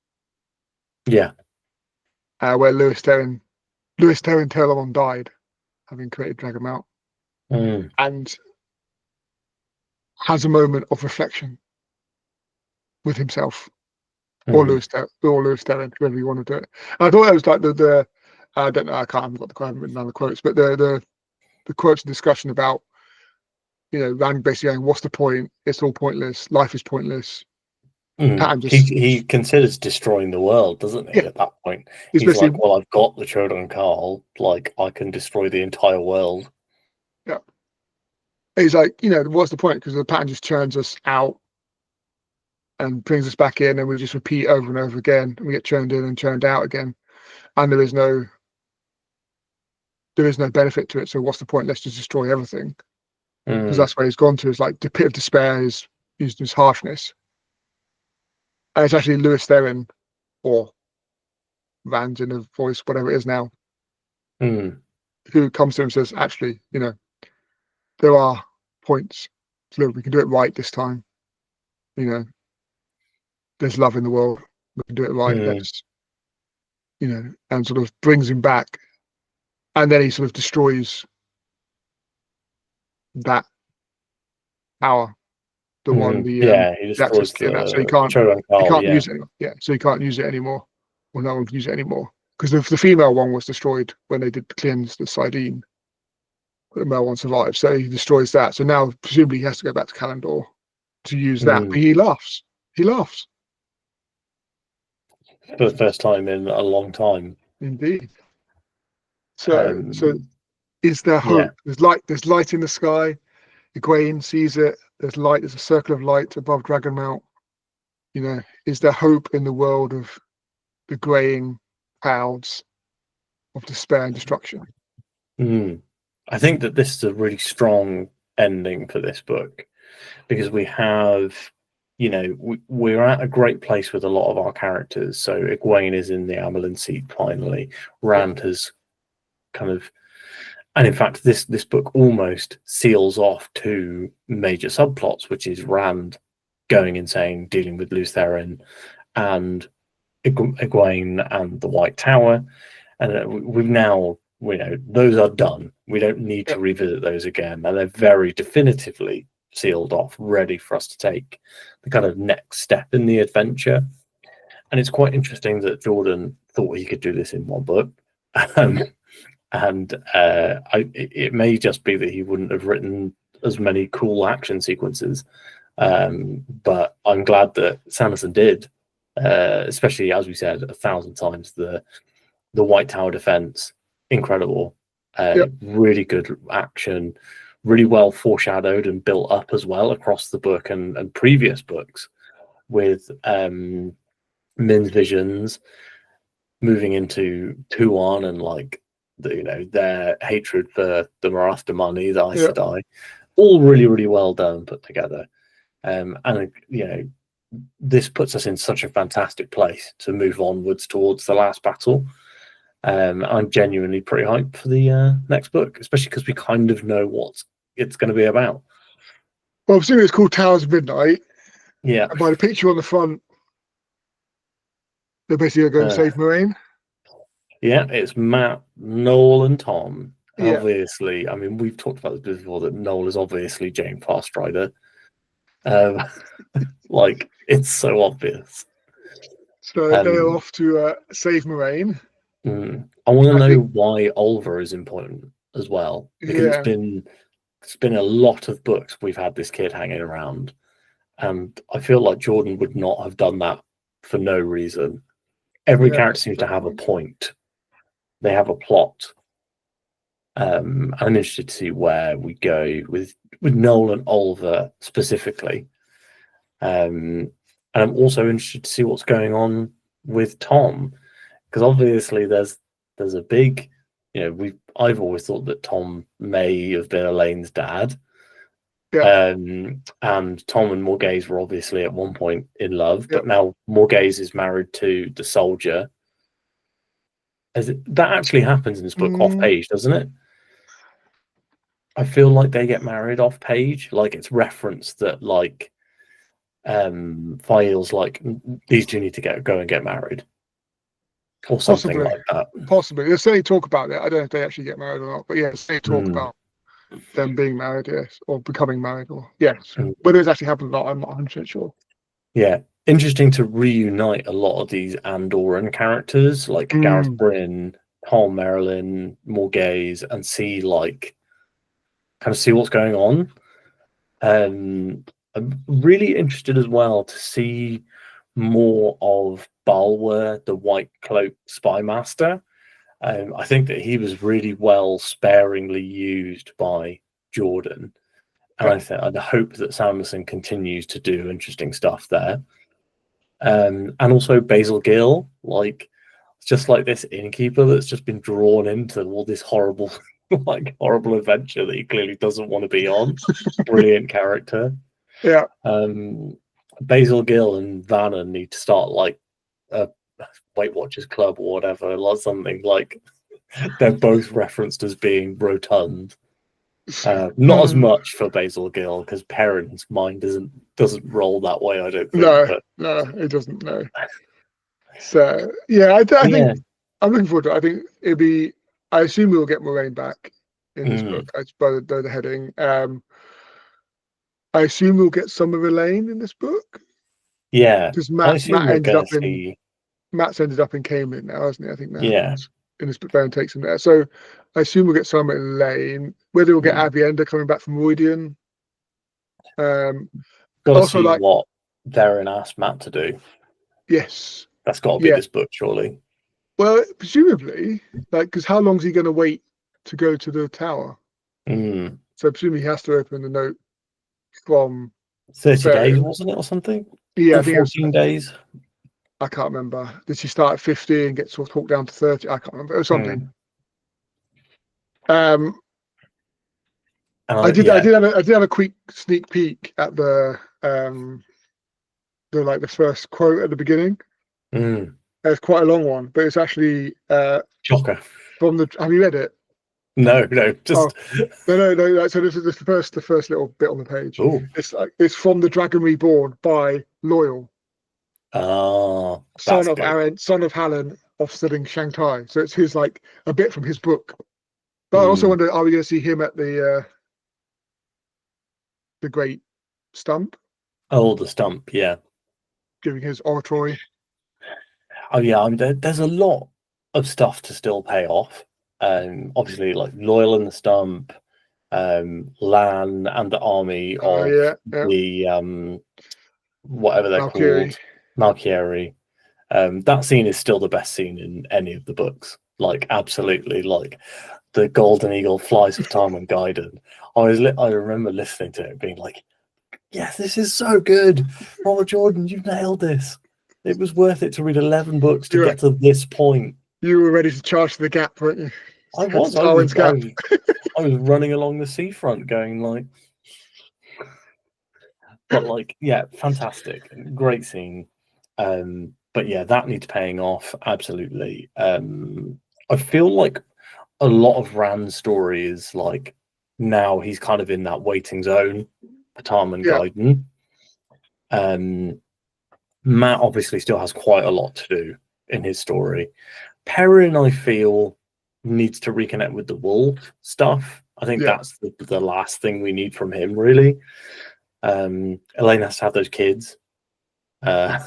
Yeah. Where Lewis Terran Telamon died, having created Dragon Mount. And has a moment of reflection with himself, or Lewis Terran, whoever you want to do it. And I thought that was like the I don't know, I haven't got the quote written down the quotes, but the quotes and discussion about Rand basically going, what's the point? It's all pointless. Life is pointless. He considers destroying the world, doesn't he? At that point, he's like, "Well, I've got the children, Carl. Like, I can destroy the entire world." Yeah. He's like, what's the point? Because the pattern just churns us out and brings us back in, and we just repeat over and over again, and we get churned in and churned out again, and there is no benefit to it. So what's the point? Let's just destroy everything, because that's where he's gone to. Is like the pit of despair, his harshness. And it's actually Lewis Theron, or Rand in a voice, whatever it is now, who comes to him and says, actually, there are points. Look, we can do it right this time. There's love in the world. We can do it right. Let's, and sort of brings him back. And then he sort of destroys that power. The one, he destroys so he can't use it anymore. Yeah, so he can't use it anymore. Well, no one can use it anymore. Because the female one was destroyed when they did cleanse the Sidene. But the male one survived, so he destroys that. So now, presumably, he has to go back to Kalandor to use that. But he laughs. He laughs. For the first time in a long time. Indeed. So is there hope? Yeah. There's light in the sky. Egwene sees it. There's light. There's a circle of light above Dragonmount. Is there hope in the world of the greying clouds of despair and destruction? I think that this is a really strong ending for this book, because we have, we're at a great place with a lot of our characters. So Egwene is in the Amelin seat finally. Rand has kind of, and in fact, this book almost seals off two major subplots, which is Rand going insane, dealing with Lewis Theron, and Egwene and the White Tower. And we've now, those are done. We don't need to revisit those again. And they're very definitively sealed off, ready for us to take the kind of next step in the adventure. And it's quite interesting that Jordan thought he could do this in one book. It may just be that he wouldn't have written as many cool action sequences. But I'm glad that Sanderson did, especially, as we said 1,000 times, the White Tower defense, incredible. Really good action, really well foreshadowed and built up as well across the book and previous books, with Min's visions moving into Tuon and like their hatred for the Marathda money, the Aes Sedai, all really, really well done, put together. And this puts us in such a fantastic place to move onwards towards the last battle. I'm genuinely pretty hyped for the next book, especially because we kind of know what it's going to be about. Well, I'm assuming it's called Towers of Midnight. Yeah. And by the picture on the front, they're basically going to save Moraine. Yeah, it's Matt, Noel, and Tom. Obviously, I mean, we've talked about this before, that Noel is obviously Jane Fastrider. Like, it's so obvious. So they're off to save Moraine. I want to know why Oliver is important as well, because it's been a lot of books we've had this kid hanging around, and I feel like Jordan would not have done that for no reason. Every character seems to have a point. They have a plot. I'm interested to see where we go with Noel and Oliver specifically. And I'm also interested to see what's going on with Tom, because obviously there's a big, I've always thought that Tom may have been Elaine's dad. And Tom and Morghese were obviously at one point in love, but now Morghese is married to the soldier. That actually happens in this book off page, doesn't it? I feel like they get married off page. Like, it's referenced that, like, Fael's like, these two need to go and get married, or something like that. Possibly. They certainly talk about it. I don't know if they actually get married or not, but they talk about them being married, or becoming married, or whether it's actually happened or not, I'm not 100% sure. Interesting to reunite a lot of these Andoran characters like Gareth Bryn, Tom Merrilin, Morghese, and see what's going on. I'm really interested as well to see more of Balwer, the White Cloak Spy Master. I think that he was really well sparingly used by Jordan, and I hope that Sanderson continues to do interesting stuff there. And also Basil Gill, like just like this innkeeper that's just been drawn into all this horrible, horrible adventure that he clearly doesn't want to be on. Brilliant character. Yeah. Basil Gill and Vanna need to start like a Weight Watchers Club or whatever, like something like they're both referenced as being rotund. Not as much for Basil Gill because Perrin's mind doesn't roll that way. I don't think. No, it doesn't. No. So yeah, I think I'm looking forward to it. I think it'll be. I assume we'll get Moraine back in this book. By the heading. I assume we'll get some of Elaine in this book. Yeah, because Matt's ended up in Cayman now, hasn't he? I think that in this book, Baron takes him there. So I assume we'll get some of Elaine. Whether we'll get Avienda coming back from Roydian. Got to see what Theron asked Matt to do. Yes, that's got to be this book, surely. Well, presumably, because how long is he going to wait to go to the tower? So presumably he has to open the note from 30 days, wasn't it, or something? Yeah, I think 14 days. I can't remember. Did she start at 50 and get sort of talked down to 30? I can't remember. It was something. I did have a quick sneak peek at the first quote at the beginning. It's quite a long one, but it's actually shocker. Have you read it? No, just no. So this is the first little bit on the page. Ooh. It's from The Dragon Reborn by Loyal. Son of Aaron, son of Hallen, offsetting Shanghai. So it's his a bit from his book. But I also wonder, are we going to see him at the Great Stump? Oh, the Stump, yeah. Giving his oratory. Oh yeah, there's a lot of stuff to still pay off. Obviously, like Loyal and the Stump, Lan and the army of the whatever they're called, Malchieri. That scene is still the best scene in any of the books. Absolutely, the Golden Eagle flies for Tarman Gaiden. I remember listening to it, being like, "Yes, this is so good, Robert Jordan, you've nailed this. It was worth it to read 11 books to get to this point." You were ready to charge the gap, weren't you? I was running along the seafront going but fantastic, great scene. But yeah, that needs paying off, absolutely. I feel like a lot of Rand's story is now he's kind of in that waiting zone for Tarman Gaiden. Matt obviously still has quite a lot to do in his story. Perrin, I feel, needs to reconnect with the wolf stuff. I think that's the last thing we need from him, really. Elaine has to have those kids. File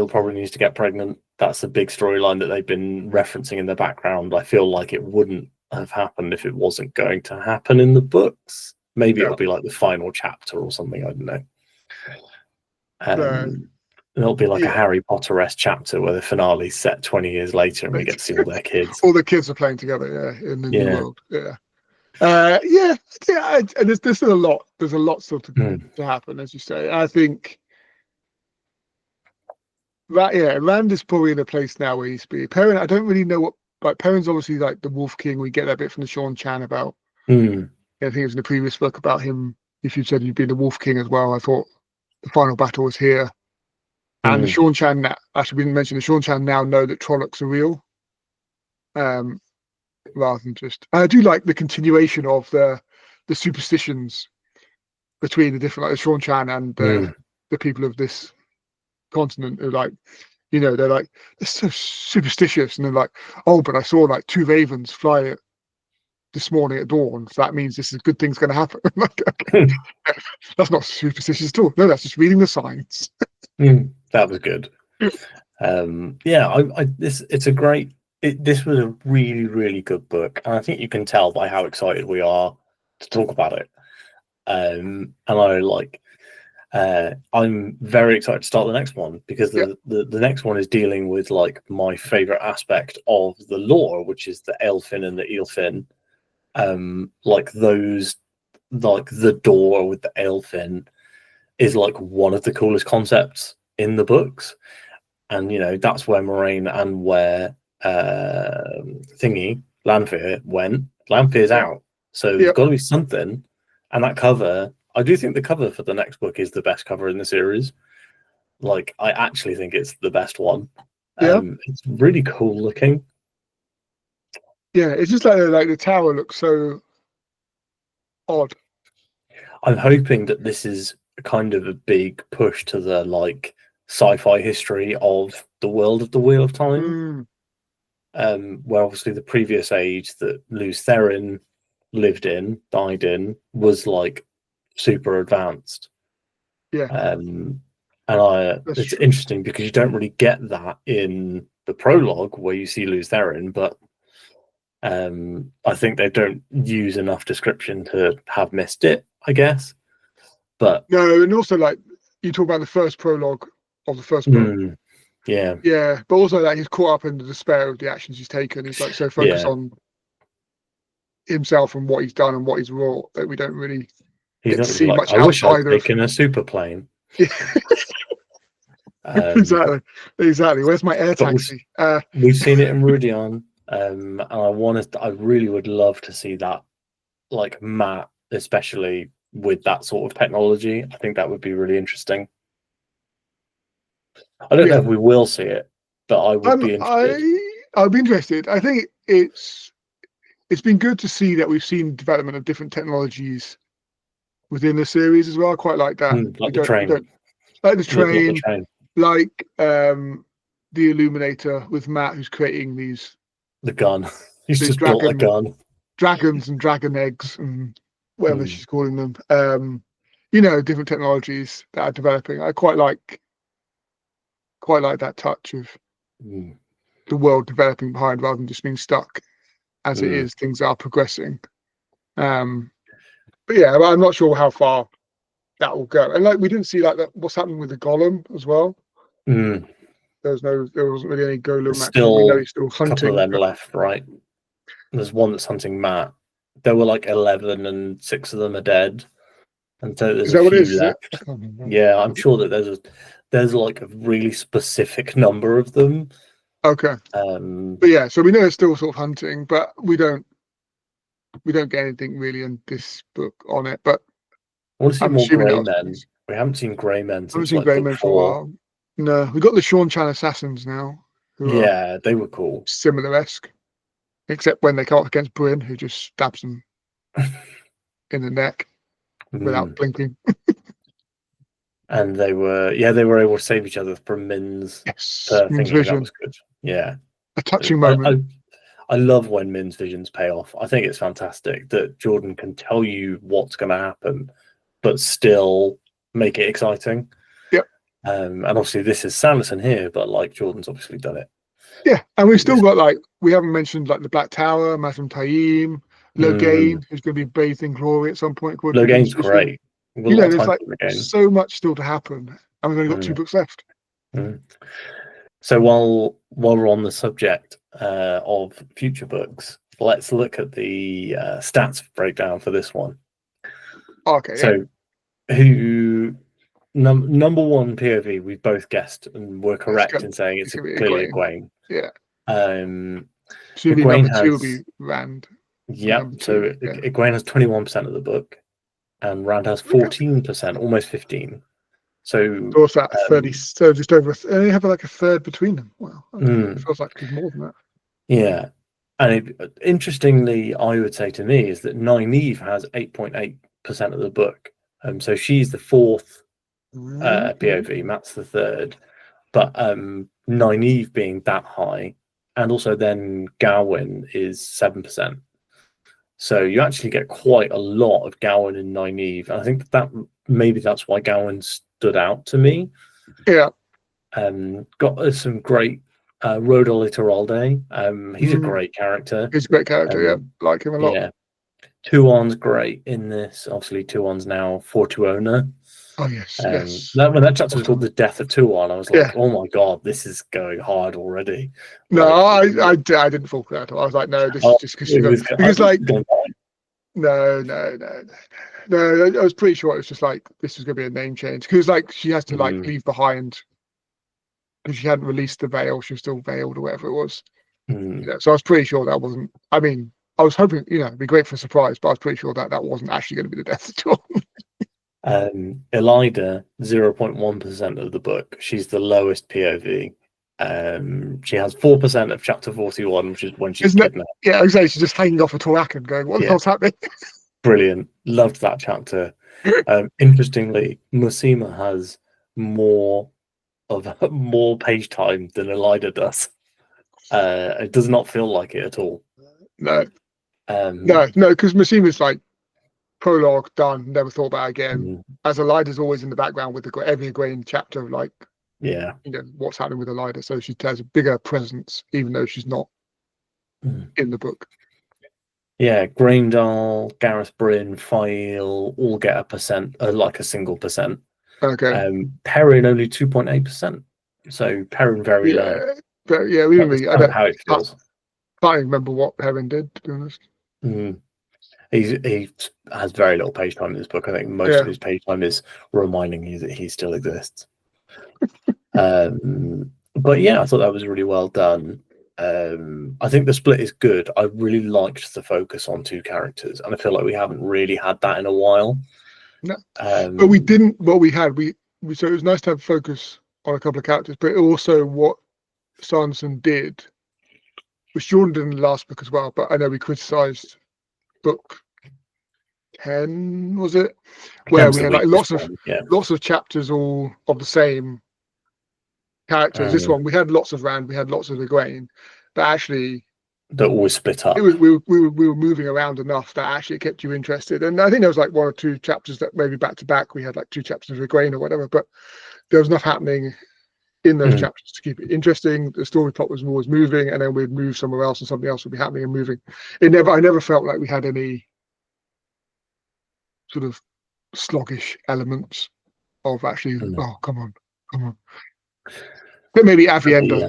probably needs to get pregnant. That's a big storyline that they've been referencing in the background. I feel like it wouldn't have happened if it wasn't going to happen in the books. Maybe it'll be the final chapter or something. I don't know. It'll be a Harry Potter-esque chapter where the finale's set 20 years later and we get to see all their kids. All the kids are playing together, in the new world. And there's still a lot. There's a lot still to happen, as you say. I think that Rand is probably in a place now where he's be. Perrin, I don't really know what. Perrin's obviously the Wolf King. We get that bit from the Sean Chan about. I think it was in the previous book about him. If you said you'd be the Wolf King as well, I thought the final battle was here. And the Sean Chan, actually didn't mention, the Sean Chan now know that Trollocs are real. Rather than just, I do like the continuation of the superstitions between the different, the Sean Chan and the people of this continent who they're so superstitious, and they're like, oh, but I saw 2 ravens fly this morning at dawn, so that means this is good thing's going to happen. Okay. That's not superstitious at all. No, that's just reading the signs. That was good. It's a great. This was a really, really good book, and I think you can tell by how excited we are to talk about it. and I'm very excited to start the next one, because the next one is dealing with like my favorite aspect of the lore, which is the Aelfin and the Eelfin. Like those, like the door with the Aelfin is like one of the coolest concepts in the books, and you know that's where Moraine and where Lanfear went. Lanfear's out, so there's got to be something. And that cover, I do think the cover for the next book is the best cover in the series. Like, I actually think it's the best one. It's really cool looking. Yeah, it's just like the tower looks so odd. I'm hoping that this is kind of a big push to the like sci-fi history of the world of the Wheel of Time. Where obviously the previous age that Luz Therin lived in, died in, was like super advanced. And it's interesting because you don't really get that in the prologue where you see Luz Therin, but I think they don't use enough description to have missed it, I guess. But no, and also like you talk about the first prologue of the first book. Yeah, but also that he's caught up in the despair of the actions he's taken. He's like so focused on himself and what he's done and what he's wrought that we don't really get to see much I wish outside I'd taken a super plane. Exactly. Where's my air taxi? We've seen it in Rudion, and I really would love to see that, like Matt, especially with that sort of technology. I think that would be really interesting. I don't know if we will see it, but I would be interested. I'd be interested. I think it's been good to see that we've seen development of different technologies within the series as well. I quite like that. Like the train. Like the train, like the Illuminator with Matt, who's creating the gun. He's just built a gun. Dragons and dragon eggs and whatever she's calling them. You know, different technologies that are developing. I quite like that touch of the world developing behind rather than just being stuck as it is. Things are progressing. But yeah, I'm not sure how far that will go. And like we didn't see like that what's happening with the Golem as well. There wasn't really any Golem action. We know he's still hunting. A couple of them left, right? There's one that's hunting Matt. There were like 11 and 6 of them are dead. And so there's a few left. Yeah, I'm sure that there's like a really specific number of them. Okay. But yeah, so we know it's still sort of hunting, but we don't get anything really in this book on it. But I want to see more Grey Men. We haven't seen Grey Men since like Grey Men for a while. No, we got the Sean Chan assassins now. Yeah, they were cool. Similar-esque. Except when they come up against Bryn, who just stabs them in the neck without blinking. And they were able to save each other from Min's vision. That was good. Yeah. A touching moment. I love when Min's visions pay off. I think it's fantastic that Jordan can tell you what's going to happen, but still make it exciting. Yep. And obviously this is Sanderson here, but like Jordan's obviously done it. Yeah, and we've still got like we haven't mentioned like the Black Tower, Mazrim Taim, Loghain, who's going to be bathed in glory at some point. Loghain's great. You know, there's like so much still to happen, and we've only got 2 books left. So while we're on the subject of future books, let's look at the stats breakdown for this one. Okay. So, who number one POV? We both guessed and were correct in saying it's clearly Egwene. Yeah. So number 2 will be Rand. Yep. So Egwene has 21% of the book, and Rand has 14%, almost 15%. So what's that? 30. So just over. They have like a third between them. Wow. It feels like it's more than that. Yeah. And interestingly, I would say to me is that Nynaeve has 8.8% of the book. So she's the 4th POV. Matt's the 3rd. But Nynaeve being that high, and also then Gawain is 7%. So you actually get quite a lot of Gawain and Nynaeve. And I think that maybe that's why Gawain stood out to me. Yeah. Got some great Rodol Iturralde. He's a great character. He's a great character, yeah. Like him a lot. Yeah. Tuon's great in this. Obviously, Tuon's now 4-2 owner. Oh yes, yes. When that chapter was called "The Death of Tuon," I was like, Yeah. "Oh my god, this is going hard already." No, Like, I didn't fall for that at all. I was like, no, this is just because no, I was pretty sure it was just like this was going to be a name change because like she has to like leave behind because she hadn't released the veil, she was still veiled or whatever it was. You know, so I was pretty sure that wasn't. I mean, I was hoping, you know, it'd be great for a surprise, but I was pretty sure that wasn't actually going to be the death of Tuon. Elida, 0.1% of the book. She's the lowest POV. She has 4% of chapter 41, which is when she's kidnapped. Yeah, exactly. She's just hanging off a Torakan going, what the hell's happening? Brilliant. Loved that chapter. Interestingly, Musima has more page time than Elida does. It does not feel like it at all. No. No, because Musima's like prologue done, never thought about it again. As Elida's always in the background with every Egwene chapter of like, you know, what's happening with Elida. So she has a bigger presence, even though she's not in the book. Yeah, Graendal, Gareth Bryn, File all get a percent, like a single percent. Okay. Perrin only 2.8%. So Perrin very low. But yeah, even me, I don't how it feels. Can't even remember what Perrin did, to be honest. He has very little page time in this book. I think most of his page time is reminding you that he still exists. But yeah, I thought that was really well done. I think the split is good. I really liked the focus on two characters, and I feel like we haven't really had that in a while. No, but we didn't. What we had, so it was nice to have focus on a couple of characters, but also what Sanderson did, which Jordan did in the last book as well. But I know we criticised book 10, was it, where we had like lots of chapters all of the same characters. This one we had lots of Rand, we had lots of Egwene, but actually they're always split up. We were moving around enough that actually kept you interested. And I think there was like one or two chapters that maybe back to back we had like 2 chapters of Egwene or whatever, but there was enough happening in those chapters to keep it interesting. The story plot was always moving, and then we'd move somewhere else and something else would be happening and moving. I never felt like we had any sort of sluggish elements of actually, oh, come on. But maybe Avienda.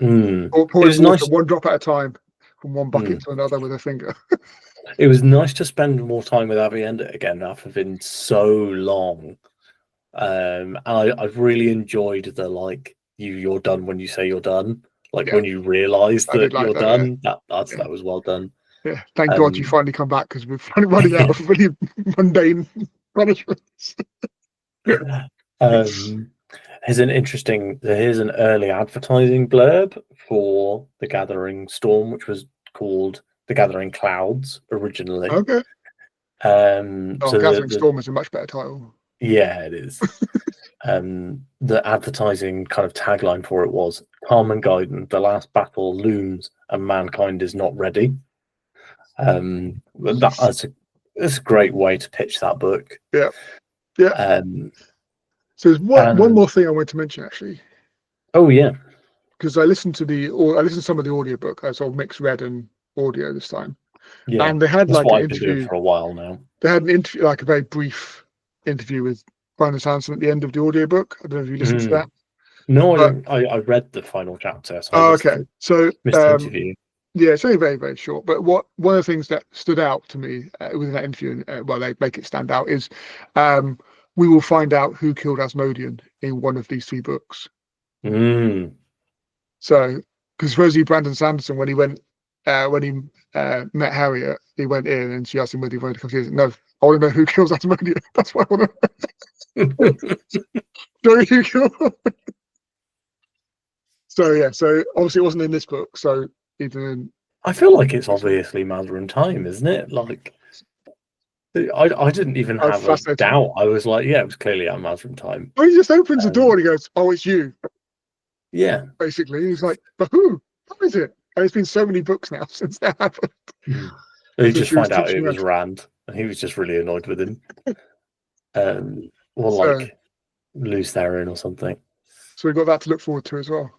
Or pouring water one drop at a time from one bucket to another with a finger. It was nice to spend more time with Avienda again after been so long. And I've really enjoyed the like you're done when you say you're done. Like when you realise that you're done. That was well done. Yeah, thank God you finally come back, because we're finally running out of really mundane punishments. Here's an early advertising blurb for The Gathering Storm, which was called The Gathering Clouds originally. Okay. So Gathering Storm is a much better title. Yeah, it is. The advertising kind of tagline for it was "Calm and Guidance, the last battle looms and mankind is not ready." That's a great way to pitch that book. Yeah. So there's one more thing I wanted to mention, actually. Oh yeah, because I listened to some of the audiobook. I saw mixed read and audio this time. Yeah, and they had like an interview for a while now. They had an interview, like a very brief interview with Brandon Sanderson at the end of the audiobook. I don't know if you listened to that. No, I read the final chapter. So okay, so interview. Yeah, it's only very, very short. But one of the things that stood out to me within that interview, well, they make it stand out, is we will find out who killed Asmodean in one of these 3 books. So, because supposedly Brandon Sanderson, when he met Harriet, he went in and she asked him whether he wanted to come see us. No, I want to know who kills Asmodean. That's what I want to know. Who killed So yeah, so obviously it wasn't in this book. So even I feel like it's obviously Mother in Time, isn't it? Like I didn't even have a doubt. I was like, yeah, it was clearly at Mother in Time. Well, he just opens the door and he goes, "Oh, it's you." Yeah. Basically, he's like, "But who? How is it?" And it's been so many books now since that happened. You just find out it was Rand, and he was just really annoyed with him. Or like Luz Theron or something. So we've got that to look forward to as well.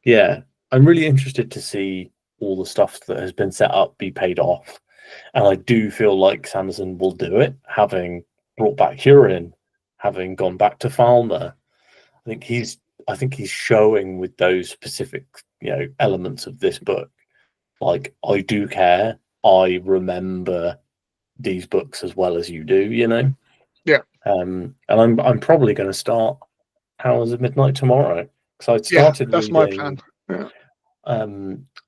Yeah, I'm really interested to see all the stuff that has been set up be paid off. And I do feel like Sanderson will do it, having brought back Hurin, having gone back to Falmer. I think he's showing with those specific, elements of this book. Like, I do care. I remember these books as well as you do, Yeah. And I'm probably going to start Hours of Midnight tomorrow, because I started that's reading. my plan. Yeah.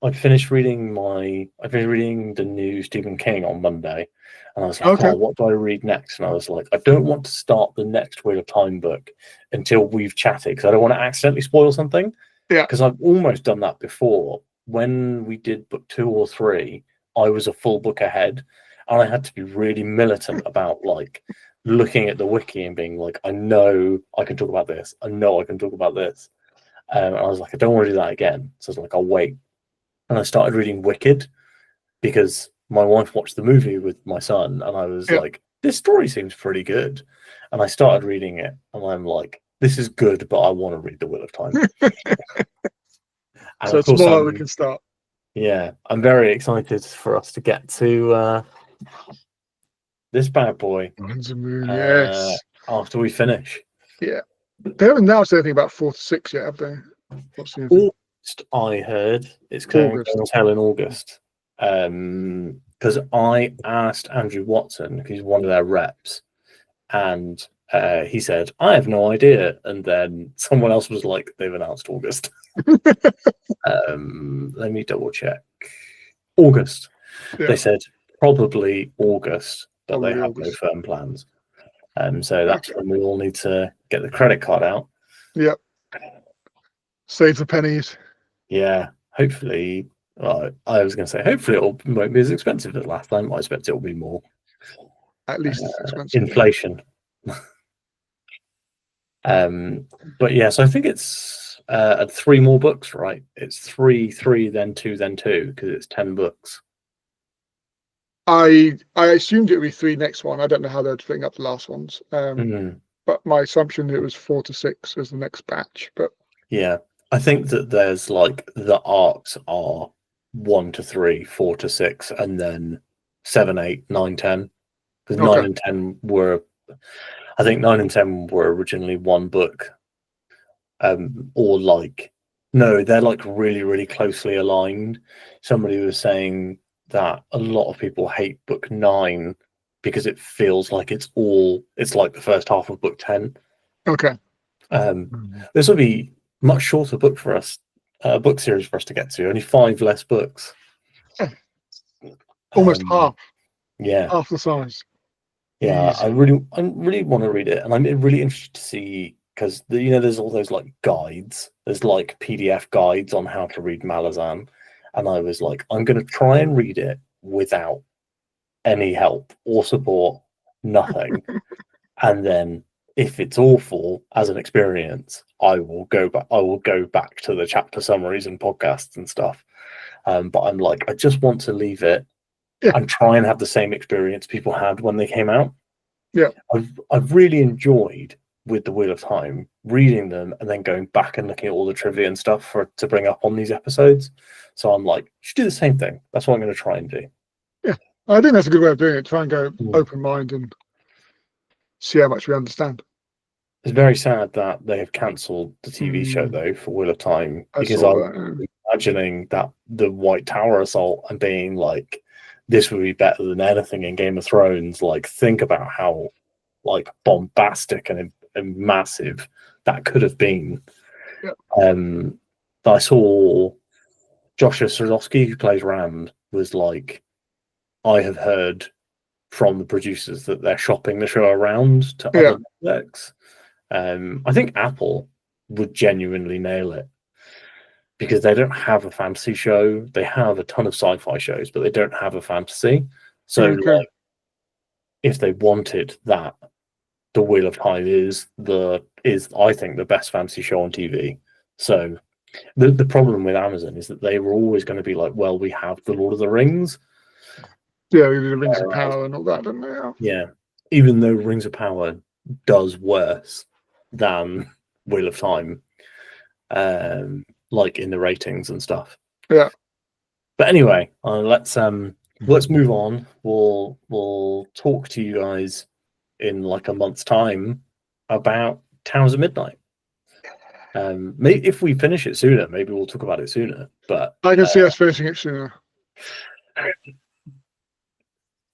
I finished reading the new Stephen King on Monday, and I was like, Okay. oh, what do I read next? And I was like, I don't want to start the next Wheel of Time book until we've chatted, because I don't want to accidentally spoil something. Yeah. Because I've almost done that before. When we did book 2 or 3, I was a full book ahead, and I had to be really militant about like looking at the wiki and being like, I know I can talk about this. I know I can talk about this. And I was like, I don't want to do that again. So I was like, I'll wait. And I started reading Wicked because my wife watched the movie with my son, and I was like, this story seems pretty good. And I started reading it, and I'm like, this is good, but I want to read The Wheel of Time. And so tomorrow we can start. Yeah, I'm very excited for us to get to this bad boy. Yes. After we finish. Yeah. They haven't announced anything about 4 to 6 yet, have they? August, I heard it's going to hell in August. Because I asked Andrew Watson, who's one of their reps, and he said, I have no idea. And then someone else was like, they've announced August. Let me double check. August. Yeah. They said probably August, but they have no firm plans. So that's when we all need to get the credit card out. Yep. Save the pennies. Yeah. Hopefully, well, I was going to say, hopefully it won't be as expensive as last time. I expect it will be more. At least as expensive. Inflation. But yeah, so I think it's 3 more books, right? It's 3, then 2, then 2, because it's 10 books. I assumed it would be 3 next one. I don't know how they're filling up the last ones. But my assumption it was 4 to 6 as the next batch. But yeah, I think that there's like the arcs are 1 to 3, 4 to 6, and then 7, 8, 9, 10. Because 9 and 10 were, I think 9 and 10 were originally one book. Or like, no, they're like really, really closely aligned. Somebody was saying that a lot of people hate book 9 because it feels like it's like the first half of book 10. Okay. This will be much shorter book for us, book series for us to get to. Only 5 less books. Almost half. Yeah. Half the size. Yeah, I really want to read it, and I'm really interested to see, because there's all those like guides. There's like PDF guides on how to read Malazan, and I was like, I'm going to try and read it without any help or support, nothing. And then if it's awful as an experience, I will go back to the chapter summaries and podcasts and stuff. But I'm like, I just want to leave it and try and have the same experience people had when they came out. Yeah, I've really enjoyed with the Wheel of Time reading them and then going back and looking at all the trivia and stuff to bring up on these episodes. So I'm like, should do the same thing. That's what I'm going to try and do. Yeah, I think that's a good way of doing it. Try and go open mind and see how much we understand. It's very sad that they have cancelled the TV show though for Wheel of Time, because I'm imagining that the White Tower assault and being like, this would be better than anything in Game of Thrones. Like, think about how like bombastic and massive that could have been. Yep. I saw Joshua Swarovski, who plays Rand, was like, I have heard from the producers that they're shopping the show around to other networks. I think Apple would genuinely nail it, because they don't have a fantasy show. They have a ton of sci-fi shows, but they don't have a fantasy. So like, if they wanted that, the Wheel of Time is I think the best fantasy show on TV. So the problem with Amazon is that they were always going to be like, well, we have the Lord of the Rings. Yeah, the Rings of Power and all that, don't they? Yeah. Even though Rings of Power does worse than Wheel of Time, like in the ratings and stuff. Yeah. But anyway, let's let's move on. We'll talk to you guys in like a month's time about Towers of Midnight. Maybe if we finish it sooner, maybe we'll talk about it sooner. But I can see us finishing it sooner.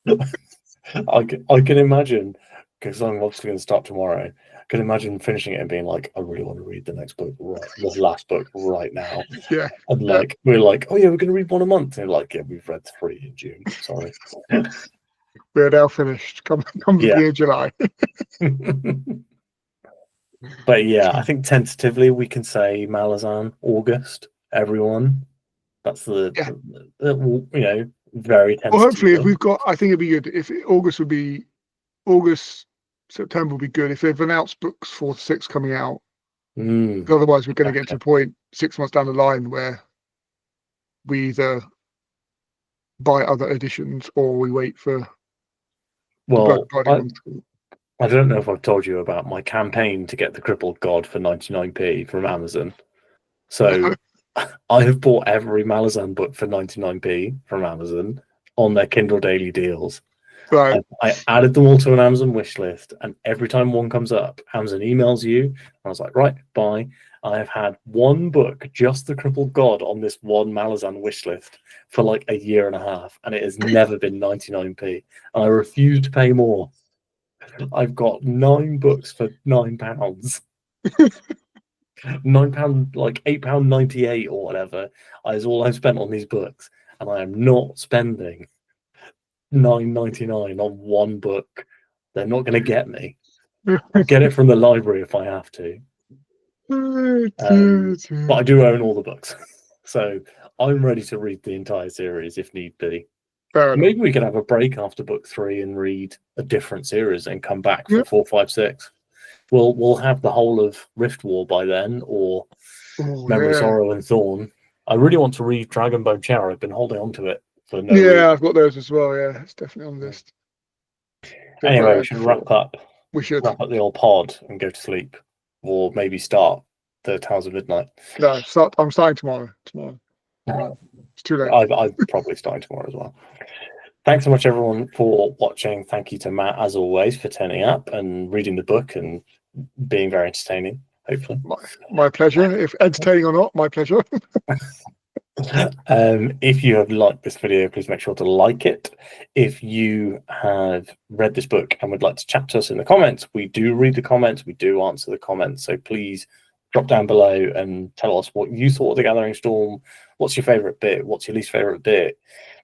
I can imagine, because I'm obviously going to start tomorrow. I can imagine finishing it and being like, I really want to read the next book, the last book right now. Yeah. And like we're like, oh yeah, we're going to read one a month. And like, yeah, we've read 3 in June. Sorry. We're now finished. Come the beginning of July. But yeah, I think tentatively we can say Malazan August. Everyone, that's the very tentative. Well, hopefully, if we've got, I think it'd be good if August, September would be good if they've announced books 4 to 6 coming out. Otherwise, we're going to get to a point 6 months down the line where we either buy other editions or we wait for. Well, I don't know if I've told you about my campaign to get the Crippled God for 99p from Amazon. So I have bought every Malazan book for 99p from Amazon on their Kindle Daily deals. Right. I added them all to an Amazon wish list, and every time one comes up, Amazon emails you. And I was like, right, bye. I have had one book, just the Crippled God, on this one Malazan wish list for like a year and a half, and it has never been 99p. And I refuse to pay more. I've got 9 books for £9. £9, like £8.98 or whatever, is all I've spent on these books, and I am not spending £9.99 on one book. They're not going to get me. I'll get it from the library if I have to. But I do own all the books, so I'm ready to read the entire series if need be. Maybe we could have a break after book 3 and read a different series and come back for 4, 5, 6. We'll have the whole of Rift War by then, or Memory, Sorrow, and Thorn. I really want to read Dragonbone Chair. I've been holding on to it for no reason. I've got those as well. Yeah, it's definitely on the list. Anyway, we should wrap up. We should wrap up the old pod and go to sleep, or maybe start the Towers of Midnight. No, I'm starting tomorrow. It's too late. I'm probably starting tomorrow as well. Thanks so much, everyone, for watching. Thank you to Matt, as always, for turning up and reading the book and being very entertaining, hopefully. My pleasure. If entertaining or not, my pleasure. If you have liked this video, please make sure to like it. If you have read this book and would like to chat to us in the comments, we do read the comments, we do answer the comments, so please drop down below and tell us what you thought of The Gathering Storm. What's your favorite bit? What's your least favorite bit?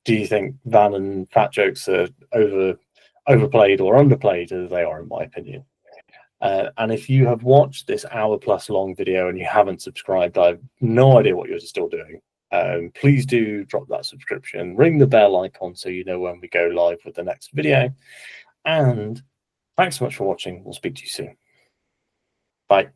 Do you think Van and Fat jokes are overplayed or underplayed, as they are in my opinion? And if you have watched this hour-plus long video and you haven't subscribed, I have no idea what you're still doing. Please do drop that subscription, ring the bell icon so you know when we go live with the next video. And thanks so much for watching. We'll speak to you soon. Bye.